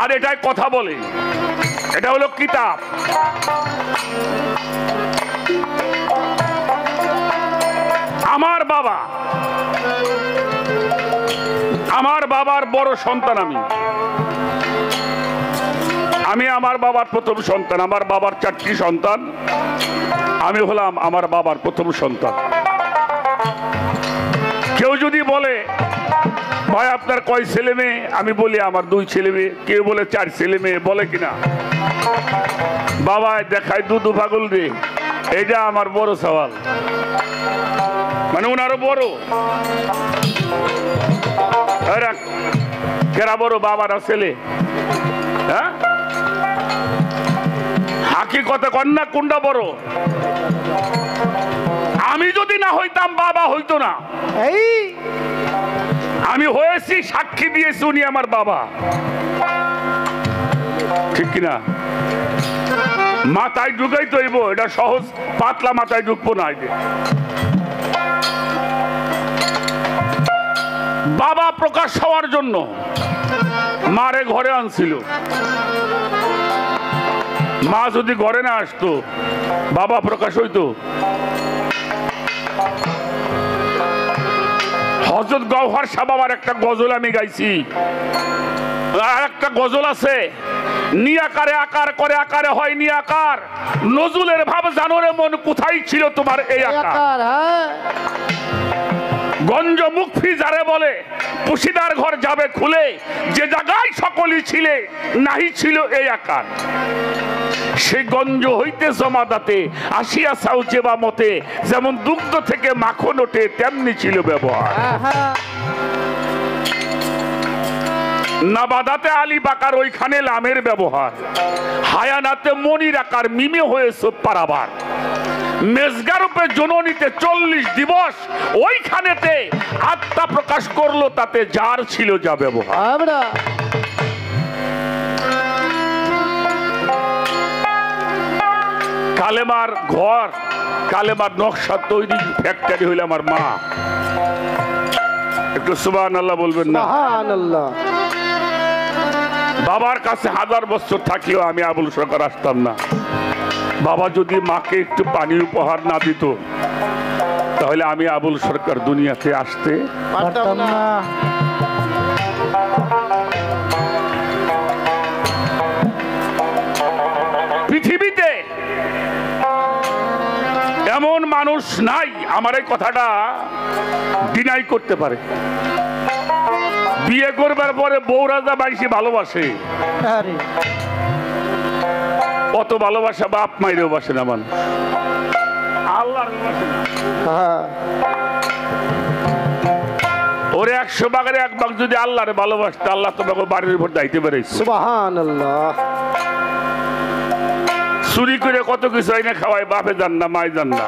আর এটাই কথা বলে, এটা হলো কিতাব। আমার বাবা, আমার বাবার বড় সন্তান আমি আমার বাবার প্রথম সন্তান। আমার বাবার 4টি সন্তান, আমি হলাম আমার বাবার প্রথম সন্তান। কেউ যদি বলে ভাই আপনার কয় ছেলে মেয়ে, আমি বলি আমার 2 ছেলে মেয়ে। কেউ বলে 4 ছেলে মেয়ে, বলে কিনা? বাবা দেখায় দুধু পাগল রে, এইটা আমার বড় সওয়াল, মানে ওনারও বড়। কেরা বড়? বাবারা ছেলে। হ্যাঁ, হাকিকতে কন্যা কোনটা বড়? আমি যদি না হইতাম বাবা হইতো না। আমি হয়েছি, সাক্ষী দিয়েছি উনি আমার বাবা, ঠিক কিনা? মাথায় ঢুকাই তৈব, এটা সহজ, পাতলা মাথায় ঢুকবো না। বাবা প্রকাশ হওয়ার জন্য মারে ঘরে আনছিল। মা যদি ঘরে না আসতো, বাবা প্রকাশ হইতো? হযরত গওহর শাহ বাবার একটা গজল আমি গাইছি। আর একটা গজল আছে, নিয়াকারে আকার করে আকারে হয় নিয়াকার, নজরুলের ভাব জানোরে মন কোথায় ছিল তোমার এই আকার। গঞ্জ মুখফি যারে বলে পুশিদার ঘর যাবে খুলে, যে জায়গায় সকলই ছিলে নাহি ছিল এই আকার। সেই গঞ্জ হইতে জমাদাতে আসিয়া চাও যেবা মতে, যেমন দুগ্ধ থেকে মাখন ওঠে তেমনি ছিল ব্যবহার। নাবাদাতে আলী বাকার ওইখানে লামের ব্যবহার, হায়ানাতে মনির আকার মিমে হয়েছে পারাবার। মেজগারূপে জননীতে 40 দিবস ওইখানেতে আত্মা প্রকাশ করলো, তাতে যার ছিল যা ব্যবহার। কালেমার ঘর, কালেমার নকশা তৈরি ফ্যাক্টরি হইল আমার মা। একটু সুবহানাল্লাহ বলবেন না? সুবহানাল্লাহ। বাবার কাছে 1000 বছর থাকলেও আমি আবুল সরকার আসতাম না। বাবা যদি মাকে একটু পানি উপহার না দিত, তাহলে আমি আবুল সরকার দুনিয়াতে আসতে পারতাম না। পৃথিবীতে এমন মানুষ নাই আমার এই কথাটা ডিনাই করতে পারে। বিয়ে করবার পরে বউ রাজা বাইশে ভালোবাসে, কত ভালোবাসা বাপ মাইরেও বাসে না মানুষ, আল্লাহর ওরে 100 ভাগের 1 ভাগ যদি আল্লাহরে ভালোবাসতো, আল্লাহ তোমাকে বাড়ির উপর দাইতে পারে। সুবহানাল্লাহ। চুরি করে কত কিছু আইনা খাওয়াই, বাপে যান না, মাই যান না।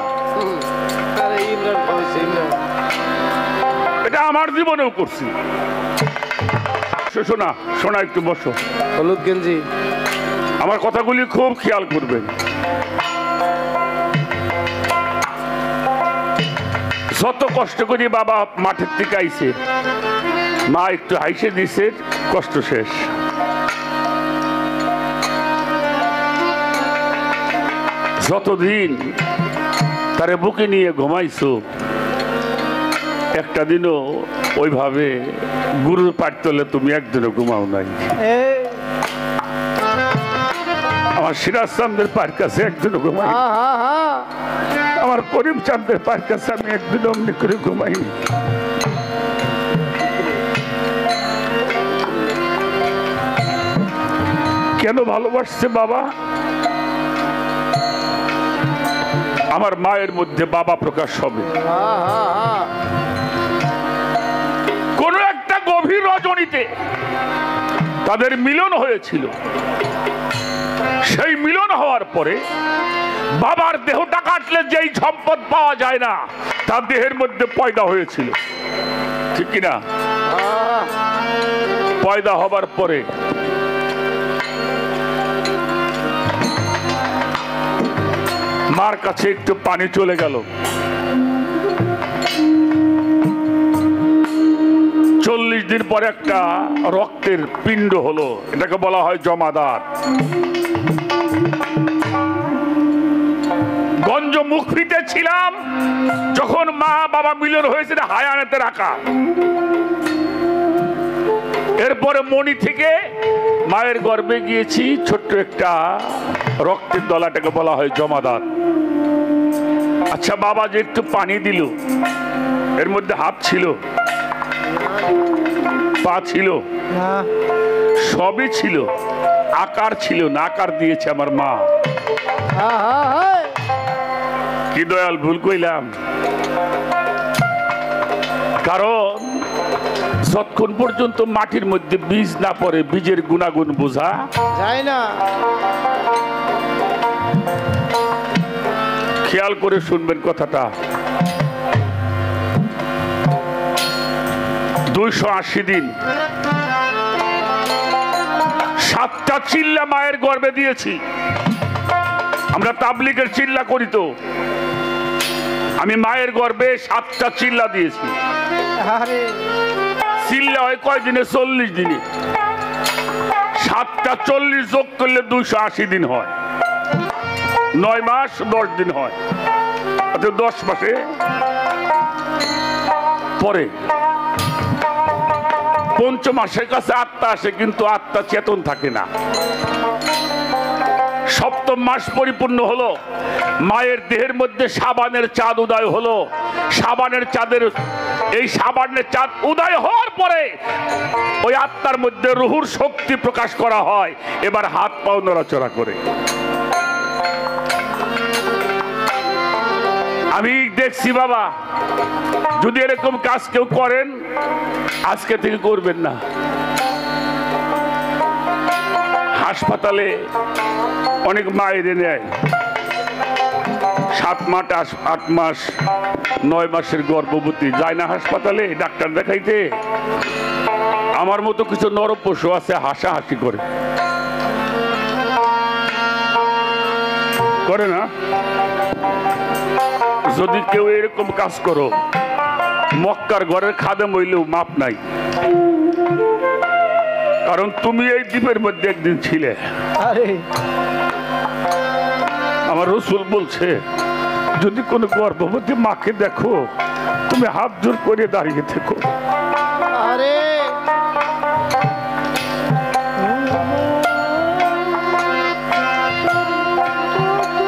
এটা আমার জীবনেও করছি। শোনা শোনা, একটু বসো। হলুদ গেঞ্জি, আমার কথাগুলি খুব খেয়াল করবেন। যত কষ্ট করি বাবা মাঠের থেকে আইছে, মা একটু হাইসে দিছে, কষ্ট শেষ। যতদিন তারে বুকে নিয়ে ঘুমাইছো, একটা দিনও ওইভাবে গুরুর পাঠ তোলে তুমি একদিনও ঘুমাও নাই। আমার সিরাজ চান্দের পায়ের কাছে একদিনও ঘুমাই, আমার করিম চাঁদের পায়ের কাছে আমি একদিন অমনি করে ঘুমাই। কেন ভালোবাসছে বাবা? আমার মায়ের মধ্যে বাবা প্রকাশ হবে। কোন একটা গভীর রজনীতে তাদের মিলন হয়েছিল। সেই মিলন হওয়ার পরে বাবার দেহটা কাটলে যেই সম্পদ পাওয়া যায় না, তার দেহের মধ্যে পয়দা হয়েছিল, ঠিক কিনা? পয়দা হবার পরে মার কাছে একটু পানি চলে গেল। 40 দিন পরে একটা রক্তের পিণ্ড হলো, এটাকে বলা হয় জমাদার। গঞ্জ মুখ ফিটে ছিলাম যখন মা বাবা মিলন হয়েছিল হায়ানাতে রাখা। এরপরে মণি থেকে মায়ের গর্ভে গিয়েছি, ছোট্ট একটা রক্তের দলাটাকে বলা হয় জমাদার। আচ্ছা, বাবা যে একটু পানি দিল, এর মধ্যে হাত ছিল, পা ছিল, সবই ছিল, আকার ছিল না, আকার দিয়েছে আমার মা। কি দয়াল ভুল কইলাম? কারণ যতক্ষণ পর্যন্ত মাটির মধ্যে বীজ না পড়ে, বীজের গুণাগুণ বোঝা যায় না। খেয়াল করে শুনবেন কথাটা। 280 দিন 7টা চিল্লা মায়ের গর্ভে দিয়েছি। আমরা তাবলিগের চিল্লা করি, তো আমি মায়ের গর্ভে 7টা চিল্লা দিয়েছি। চিল্লা হয় কয় দিনে? 40 দিনে। 7টা 40 যোগ করলে 280 দিন হয়, 9 মাস 10 দিন হয়, 10 মাসে পরে পঞ্চম মাসের কাছে আত্মা আসে, কিন্তু আত্মা চেতন থাকে না। সপ্তম মাস পরিপূর্ণ হলো, মায়ের দেহের মধ্যে সাবানের চাঁদ উদয় হলো। সাবানের চাঁদের এই সাবানের চাঁদ উদয় হওয়ার পরে ওই আত্মার মধ্যে রুহুর শক্তি প্রকাশ করা হয়। এবার হাত পাও নড়াচড়া করে। আমি দেখছি বাবা, যদি এরকম কাজ কেউ করেন, আজকে থেকে করবেন না। হাসপাতালে অনেক মায়ের নেয় 7 মাস 8 মাস 9 মাসের গর্ভবতী, যায় না হাসপাতালে ডাক্তার দেখাইতে। আমার মতো কিছু নরম পশু আছে, হাসাহাসি করে না? যদি কেউ এরকম কাজ করো, মক্কার ঘরের খাদেম হইলেও মাপ নাই। কারণ তুমি এই দ্বীপের মধ্যে একদিন ছিলে। আমার রাসূল বলছে, যদি কোনো গর্ভবতী মাকে দেখো, তুমি হাত জোর করে দাঁড়িয়ে থেকো।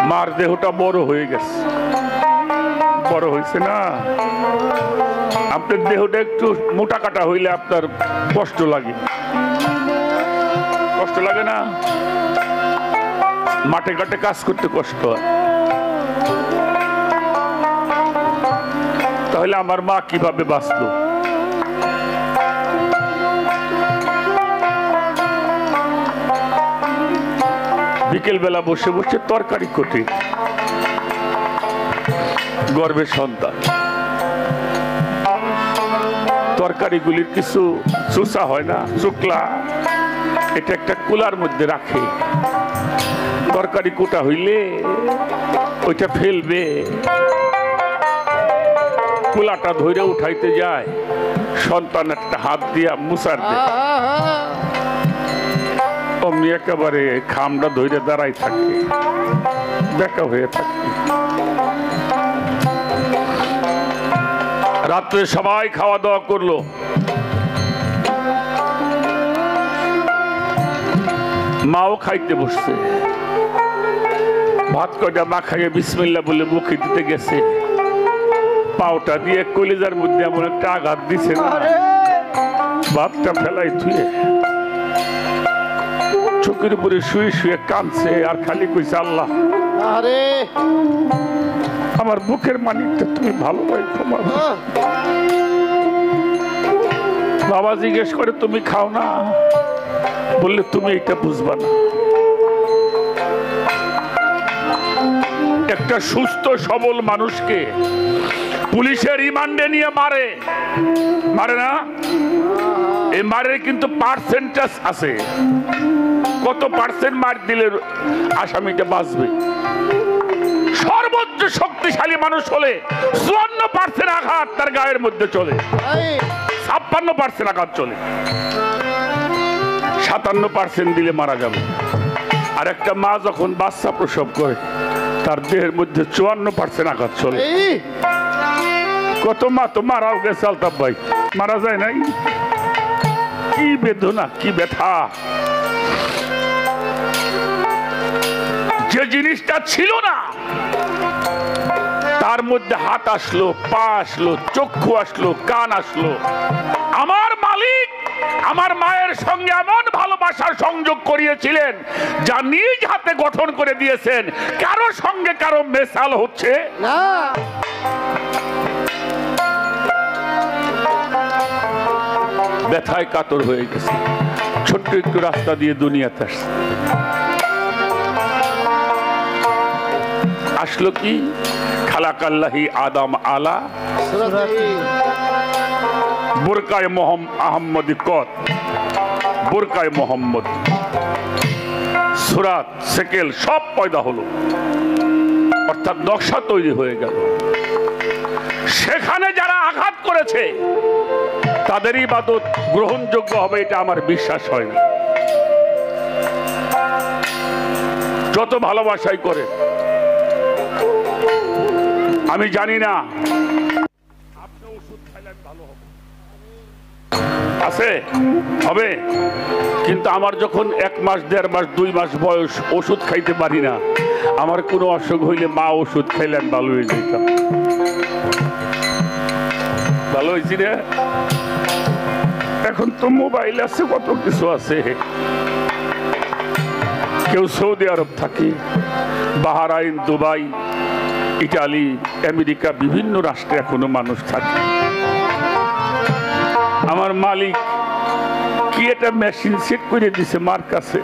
মার দেহটা বড় হয়ে গেছে, বড় হয়েছে না? আপনার দেহটা একটু মোটা কাটা হইলে আপনার কষ্ট লাগে, কষ্ট লাগে না? মাঠে ঘাটে কাজ করতে কষ্ট হয়। তাহলে আমার মা কিভাবে বাঁচলো? বিকেল বেলা বসে বসে তরকারি কোটে, গর্ভের সন্তান, তরকারিগুলির কিছু চুষা হয় না, চুকলা, এটা একটা কুলার মধ্যে রাখে। তরকারি কোটা হইলে ওইটা ফেলবে, কুলাটা ধরে উঠাইতে যায়, সন্তান একটা হাত দিয়া মুসার দেয়, অমনি একেবারে খামটা ধরে দাঁড়াই থাকে, দেখা হয়ে থাকে। রাত্রে সবাই খাওয়া দাওয়া করলো, মাও খাইতে বসছে, ভাত কয়টা মা খাইয়ে বিসমিল্লাহ বলে মুখে দিতে গেছে, পাওটা দিয়ে কলিজার মধ্যে এমন একটা আঘাত দিছে না, ভাতটা ফেলাই ধুয়ে চোখের উপরে শুয়ে শুয়ে কাঁদছে আর খালি কইছে, আল্লাহ আমার বুকের মানিকটা তুমি ভালো রাখো। বাবা জিজ্ঞেস করে তুমি খাও না, বললে তুমি এটা বুঝবা না। একটা সুস্থ সবল মানুষকে পুলিশের রিমান্ডে নিয়ে মারে, মারে না? এই মারের কিন্তু পার্সেন্টেজ আছে, কত পার্সেন্ট মার দিলে আসামিটা বাঁচবে। সর্বোচ্চ শক্তিশালী মানুষ হলে 54% আঘাত তার গায়ের মধ্যে চলে, 56% আঘাত চলে, 57% দিলে মারা যাবে। আর একটা মা যখন বাচ্চা প্রসব করে তার দেহের মধ্যে 54% আঘাত চলে। কত মা তো মারাও গেছে আলতাফ ভাই, মারা যায় নাই? কি বেদনা, কি ব্যথা! যে জিনিসটা ছিল না তার মধ্যে হাত আসলো, পা আসলো, চক্ষু আসলো, কান আসলো। আমার মালিক আমার মায়ের সঙ্গে এমন ভালোবাসার সংযোগ করিয়েছিলেন যা নিজ হাতে গঠন করে দিয়েছেন, কারো সঙ্গে কারো মেশাল হচ্ছে না। ব্যথায় কাতর হয়ে গেছে, ছোট্ট একটু রাস্তা দিয়ে দুনিয়াতে আসলো কি? খালাকাল্লাহি আদম আলা বুরকায় আহম্মদি কত, বুরকায় মোহাম্মদ, সুরাত সেকেল সব পয়দা হলো, অর্থাৎ নকশা তৈরি হয়ে গেল। সেখানে যারা আঘাত করেছে তাদের ইবাদত গ্রহণযোগ্য হবে এটা আমার বিশ্বাস হয় না। যত ভালোবাসাই করে, আমি জানি না আপনি ওষুধ খাইলেন ভালো হবে, আছে হবে, কিন্তু আমার যখন 1 মাস 1.5 মাস 2 মাস বয়স ওষুধ খাইতে পারি না, আমার কোনো অসুখ হইলে মা ওষুধ খাইলেন ভালো হয়ে যেতাম। ভালো হয়েছি রে। এখন তো মোবাইল আছে, কত কিছু আছে। কেউ সৌদি আরব থাকে, বাহরাইন, দুবাই, ইটালি, আমেরিকা, বিভিন্ন রাষ্ট্রে এখনো মানুষ থাকে। আমার মালিক কি একটা মেশিন সেট করে দিছে মার কাছে,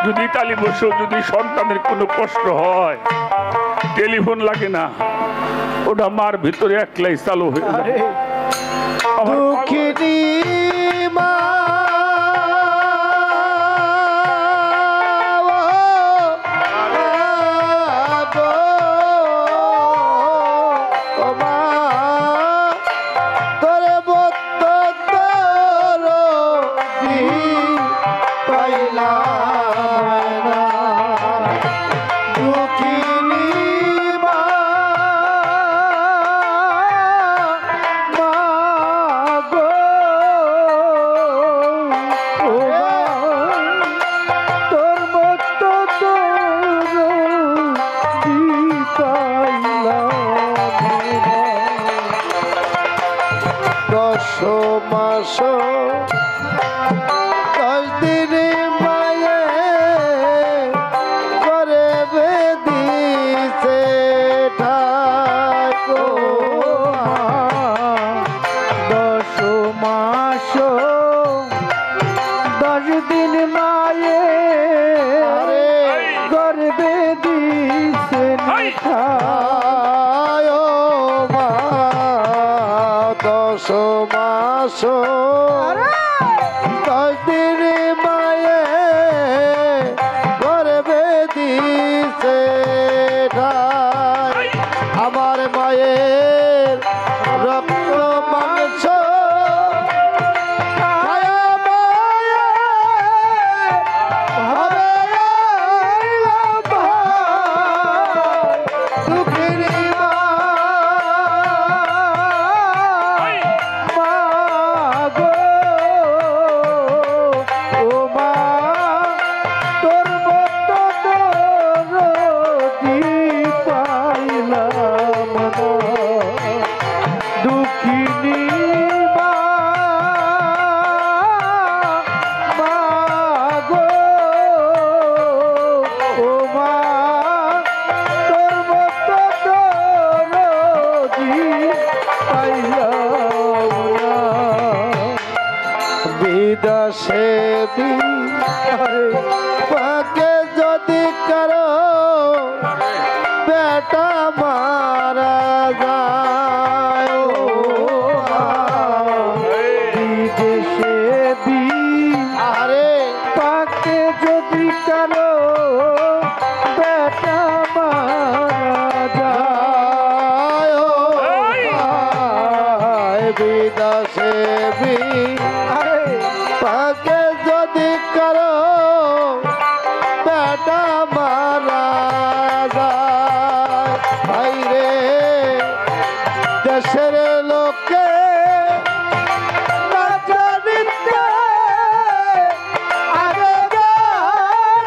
যদি ইটালি বসে যদি সন্তানের কোনো কষ্ট হয় টেলিফোন লাগে না, ওটা মার ভিতরে একলাই চালু হয়ে যায়। দিন মায়ে দশ দিন মায়ে গর্বে দিছে ঠাই আমার মায়ের রক্ত মাংস খায়া মায়ে হবে আইলাম ভাই দুঃখিনী মা গো ও মা তোর মতো দরদি পাইলাম না দুঃখিনী মা গো ও মা তোর মতো দরদি পাইলাম না বিদেশে পাকে যদি করো বেটা মারা যায় বিদেশে আরে পাকে যদি করো বেটা মারা যায় বিদেশে আরে পাকে যদি করো বেটা মারা যায় ভাই রে দেশের লোকে না জানিতে আগে যায়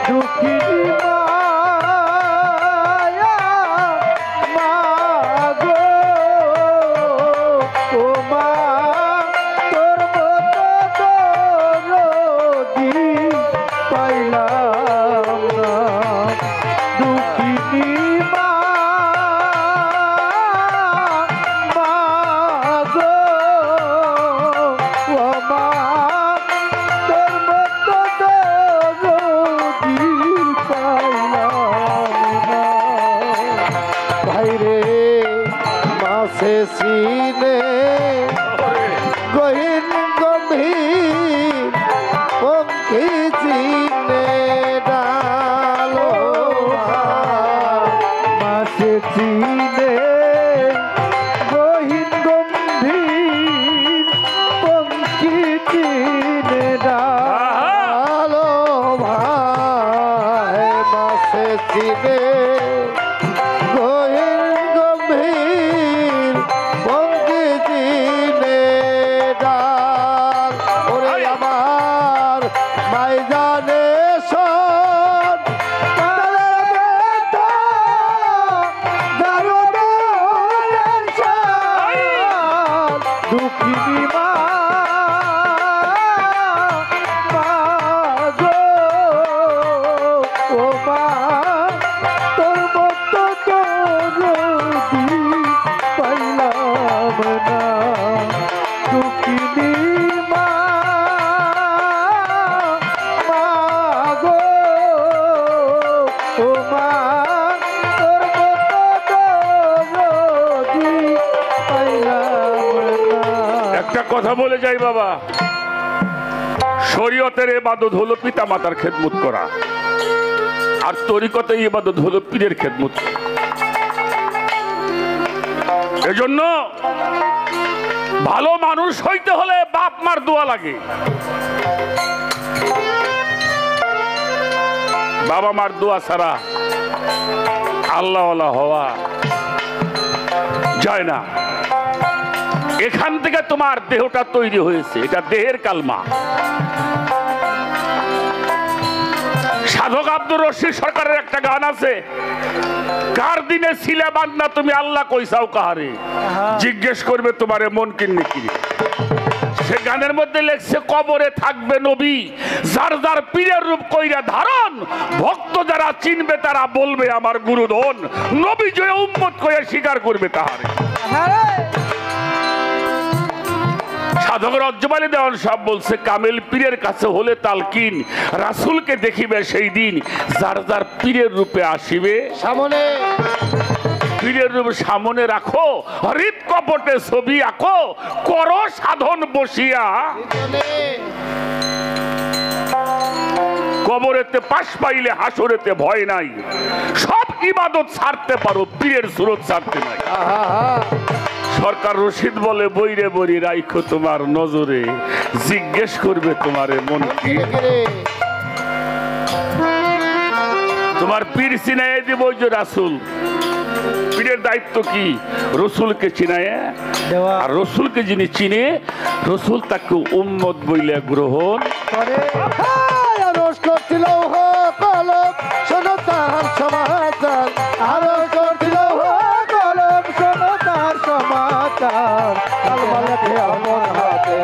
দুঃখিনী মা গো ও মা তোর মতো দরদি পাইলাম না দুঃখিনী মা গো ও মা তোর মতো দরদি পাইলাম না ভাই রে মাসে সিনে গহীন গম্ভীর পঙ্খী চিনে ডালো মাসে চিনে গহীন গম্ভীর পঙ্খী চিনে ডালো ভাই মাসে চিনে গহীন গম্ভীর পঙ্খী চিনে ডাল ওরে আমার মাই জানে শোন তাদের ব্যথা দারুণের শান দুঃখিনী মা গো ও মা তোর মতো দরদি পাইলাম না দুঃখিনী মা গো ও মা তোর মতো দরদি পাইলাম না একটা কথা বলে যাই বাবা, শরীয়তের ইবাদত হলো পিতা মাতার খেদমত করা, আর তরিকতের ইবাদত হলো পীরের খেদমত করা। এজন্য ভালো মানুষ হইতে হলে বাপ মার দোয়া লাগে। বাবা মার দোয়া ছাড়া আল্লাহওয়ালা হওয়া যায় না। এখান থেকে তোমার দেহটা তৈরি হয়েছে, এটা দেহের কালমা। সাধক আব্দুর রশিদ সরকারের একটা গান আছে, কার দিনে ছিলে বান্দা তুমি আল্লাহ কইসাও কাহারে, জিজ্ঞেস করবে তোমারে মন কিন্নি কিরে। সে গানের মধ্যে লেখছে, কবরে থাকবে নবী যার যার পীরের রূপ কইরা ধারণ, ভক্ত যারা চিনবে তারা বলবে আমার গুরুধন, নবী জয় উম্মত কইয়া স্বীকার করবে তাহারে। সাধক রজ্জবালী দেওয়ান সব বলছে, কামেল পীরের কাছে হলে তালকিন, রাসূলকে দেখিবে সেই দিন যার যার পীরের রূপে আসিবে সামনে। পীরের রূপ সামনে রাখো, হৃদ কপটে ছবি আঁকো, করো সাধন বসিয়া। কবরেতে পাশ পাইলে হাসরেতে ভয় নাই, সব ইবাদত ছাড়তে পারো, পীরের সুরত ছাড়তে নাই। সরকার রশিদ বলে বইরে বইরে রাইখো তোমার নজরে, জিজ্ঞেস করবে তোমার মন কি। তোমার পীর চিনাইয়ে দিব ওই যে রাসূল। পীরের দায়িত্ব কি? রসুলকে চিনায়, আর রসুলকে যিনি চিনে রসুল তাকে উম্মত বইলে গ্রহণ করে। আরশ করছিল কলম শোনো তার সমাচার, আরশ করছিল কলম শোনো তার সমাচার। কালমা লেখে আমার হাতে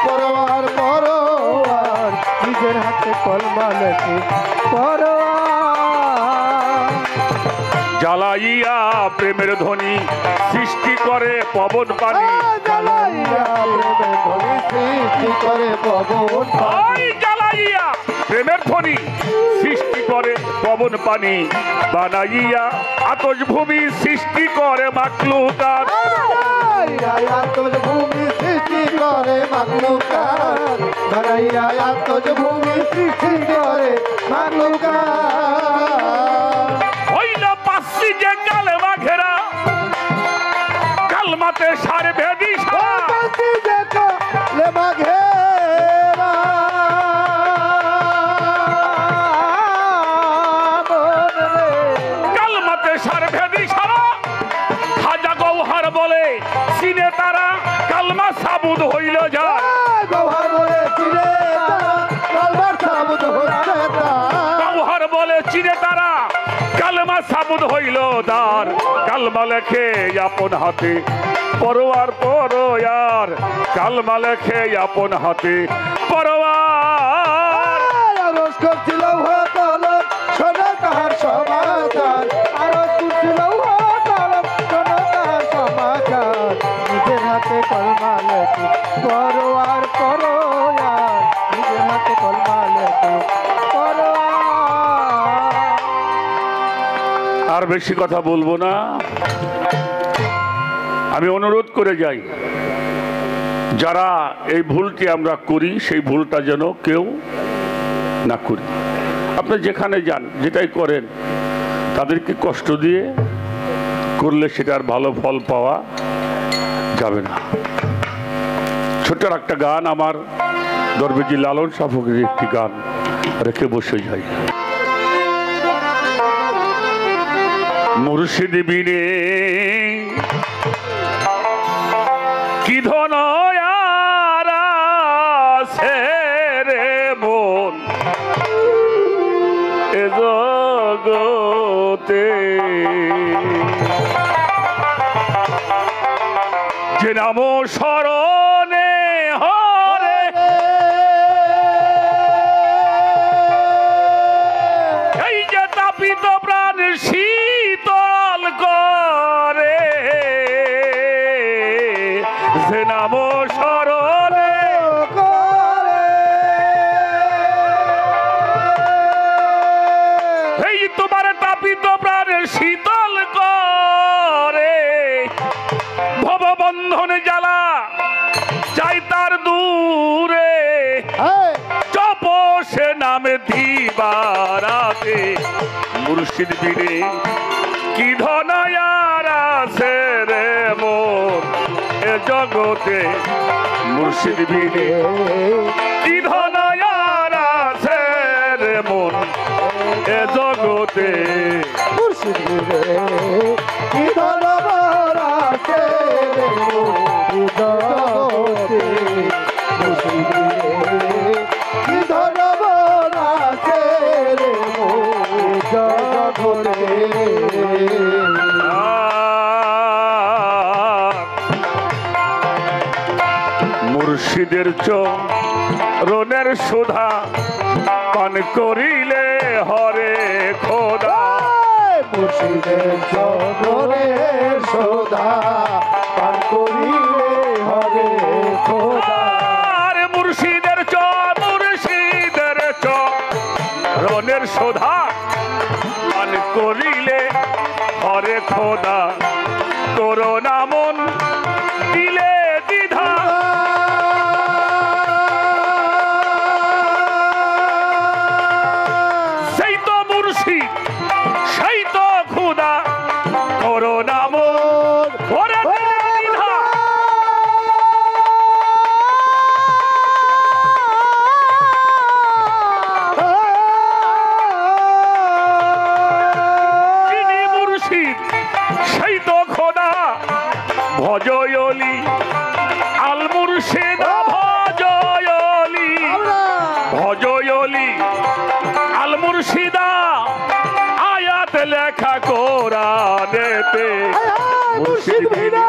পরোয়ার পরোয়ার, নিজের হাতে কলমা লেখে পরোয়ার। জ্বালাইয়া প্রেমের ধ্বনি সৃষ্টি করে পবন পানি, জ্বালাইয়া প্রেমের ধ্বনি সৃষ্টি করে পবন পানি। জ্বালাইয়া প্রেমের ধ্বনি সৃষ্টি করে পবন পানি, বানাইয়া আতশ ভূমি সৃষ্টি করে মাখলুকাত। আতশ ভূমি সৃষ্টি করে মাখলুকাত, বানাইয়া আতশ ভূমি সৃষ্টি করে মাখলুকাত। হইল পাচ্ছি যে কালেমা ঘেরা, কালমাতে সার ভেদি সারা, পাচ্ছি যে কালেমা ঘেরা। কালমাতে সার ভেদি সারা, খাজা গৌহার বলে চিনে তারা, কালমা সাবুদ হইল যা। গৌহার বলে চিনে তারা, কালমার সাবুদ হচ্ছে তার। গৌহার বলে চিনে তারা, কালমা সাবুদ হইল দার। কালমা লেখে আপন হাতে পরোয়ার পরোয়ার, কালমা লেখে আপন হাতে পরোয়ার। আরশ করছিল কলম শোনো তাহার সমাচার, আরশ করছিল কলম শোনো তাহার সমাচার। নিজের হাতে কলমা লেখে পরোয়ার পরোয়ার, নিজের হাতে কলমা লেখে পরোয়ার। আর বেশি কথা বলবো না, আমি অনুরোধ করে যাই যারা এই ভুলটি আমরা করি সেই ভুলটা যেন কেউ না করি। আপনি যেখানে যান যেটাই করেন তাদেরকে কষ্ট দিয়ে করলে সেটার ভালো ফল পাওয়া যাবে না। ছোট্ট একটা গান, আমার দরবেজি লালন শাহ ফকিরের একটি গান রেখে বসে যাই। মুর্শিদ বিনে কি ধন আর আছে রে মন এ জগতে, যে নাম স্মরণে হরে এই যে তাপিত প্রাণ শীতল করে, যে নাম স্মরণে এই তোমার তাপিত প্রাণ শীতল করে, ভববন্ধন জ্বালা যাই তার দূরে, জপ সে নামে দিবারাতে। মুর্শিদ বিনে কি ধনায়ার আছে রে মোর এ জগতে, মুর্শিদ বিনে কি ধনায়ার আছে রে মোর এ জগতে। মুর্শিদ বিনে কি ধনবার আছে রে মোর জগতে, মুর্শিদ বিনে কি ধনবার আছে রে মোর জগতে। মুর্শিদের চরণের সুধা পান করিলে হরে খোদা, মুর্শিদের চরণের সুধা পান করিলে হরে খোদা। মুর্শিদের চরণের সুধা পান করিলে রে খোদা করোনা মন দিলে দ্বিধা সেই তো মুর্শিদ সেই তো খোদা করোনা মন ওরে দিলে দ্বিধা যিনি মুর্শিদ সেই তো খোদা ভজয়লি আল মুর্শিদ ভজয়লি ভজয়লি আল মুর্শিদা আয়াত লেখা কোরআনেতে মুর্শিদ বিনে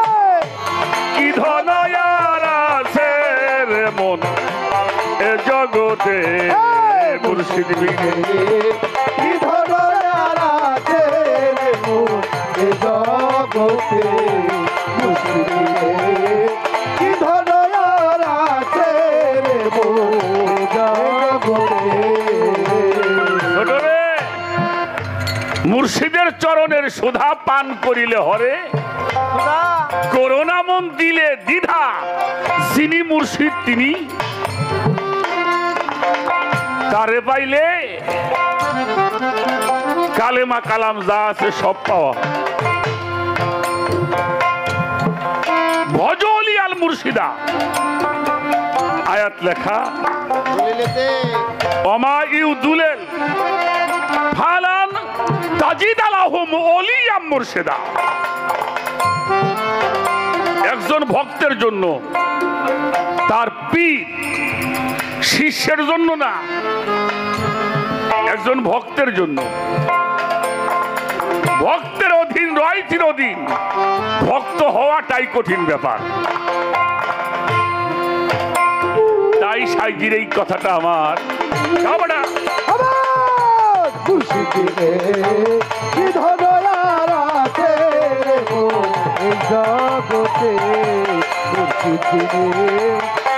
কি ধনয়ার আছে রে মন এ জগতে মুর্শিদ বিনে কি ধরনের আছে রে মন এ জগতে মুর্শিদ বিনে কি ধরনের আছে রে মন এ জগতে ছোট রে, মুর্শিদের চরণের সুধা পান করিলে হরে করোনা মন দিলে দ্বিধা যিনি মুর্শিদ তিনি তারে পাইলে কালেমা কালাম যা আছে সব পাওয়া ভজলি আল মুর্শিদা আয়াত লেখা ওমা ইউদুলেল ফালান তাজিদ আলাহুম ওলিয়াম মুর্শিদা একজন ভক্তের জন্য তার পীর শিষ্যের জন্য না একজন ভক্তের জন্য ভক্তের অধীন রয় চিরদিন ভক্ত হওয়াটাই কঠিন ব্যাপার তাই সাইজির এই কথাটা আমার সবটা আমার মুর্শিদ বিনে কি ধরনের আছে রে মন এ জগতে মুর্শিদ বিনে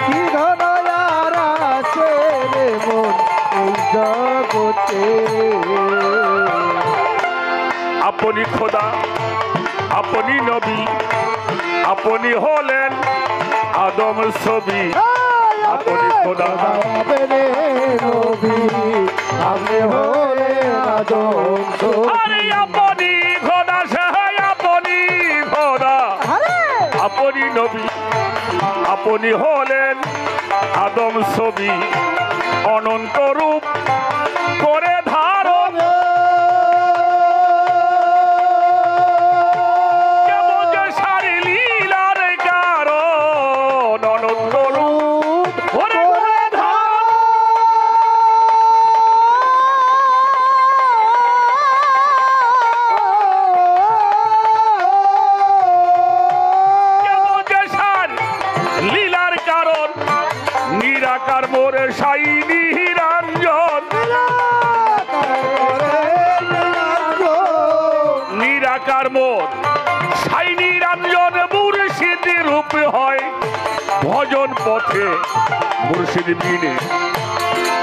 কি ধরনের আছে রে মন এই জগতে আপনি খোদা আপনি নবী আপনি হলেন আদম ছবি আপনি খোদা আপনি নবী আপনি হলে আদম ছবি আরে আপনি খোদা সাহাই আপনি খোদা আপনি নবী আপনি হলেন আদম ছবি অনন্ত রূপ করে ধারণ কেমন যে সারি লীলার কারণ অনন্ত রূপ করে ধারণ কেমন যে সারি লীলার কারণ নিরাকার মোরে সাই নিরঞ্জন নিরাকার মোর সাই নিরঞ্জন মুর্শিদ রূপ হয় ভজন পথে মুর্শিদ বিনে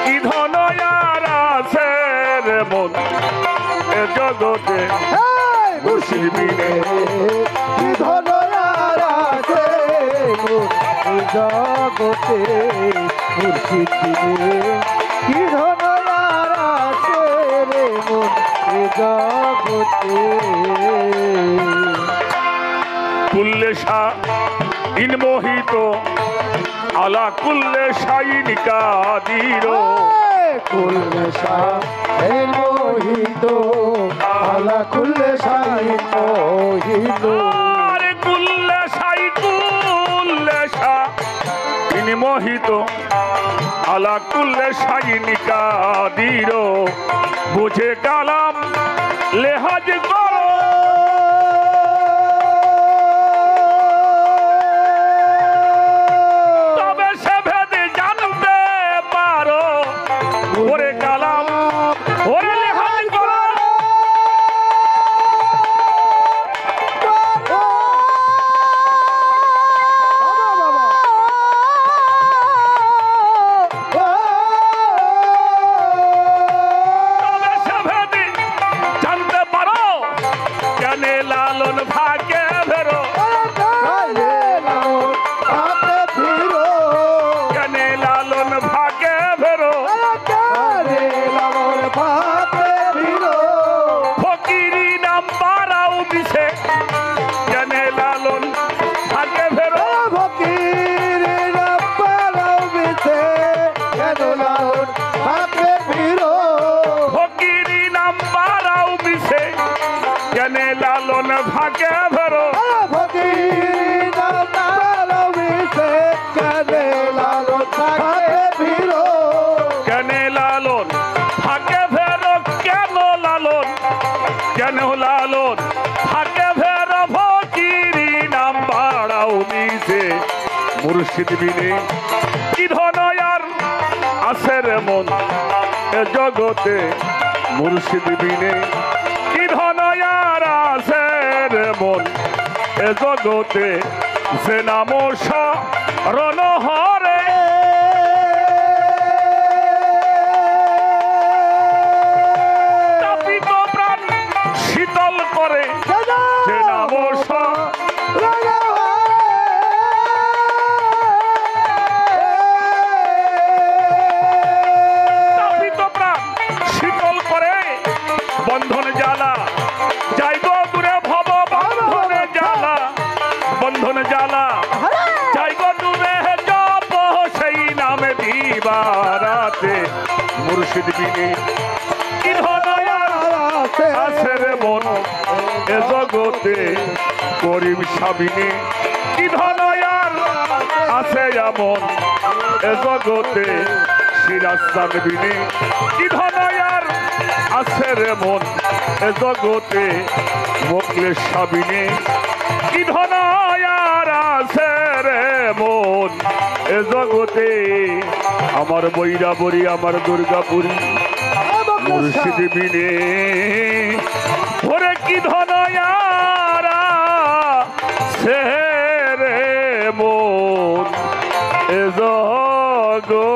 কি ধনয়ার আছে রে মন এ জগতে মুর্শিদ বিনে কি ধরনের আছে মন এই জগতে মুর্শিদ বিনে কি ধরনের আছে রে মন এই জগতে কুল্লে শাহ ইন মোহিত আলা কুল্লে শাইন কাদির কুল্লে শাহ এই মোহিত আলা কুল্লে শাহ মোহিত আরে কুল্লে শাহ ইন মোহিত আলা কুল্লে শাইন কাদির বুঝে কালাম লেহাজ করো তবে সে ভেদে জানতে পারো ওরে কালাম ওরে লেহাজ করো তবে সে ভেদে জানতে পারো মুর্শিদ বিনে কি ধন আর আছে রে মন এ জগতে মুর্শিদ বিনে কি ধন আর আছে রে মন এ জগতে যে নাম শরণ হরে তাপিত প্রাণ শীতল করে যে নাম তাপিত প্রাণ শীতল করে বন্ধন জ্বালা যাই গো দূরে ভব বন্ধনে জ্বালা বন্ধন জ্বালা যাই গো দূরে জপ সেই নামে দিবারাতে মুর্শিদ বিনে কি ধন আছে রে মন এ জগতে করিম সাবিনে কি ধন আছে এমন এ জগতে সিরাজ বিনে কি ধন আছে রে মন এ জগতে মোকলেশ সাবিনে কি ধন আছে রে মন এ জগতে আমার বৈরাবরী আমার দুর্গাপুরী মুর্শিদ বিনে ওরে কি ধন সে রে মন এ জগতে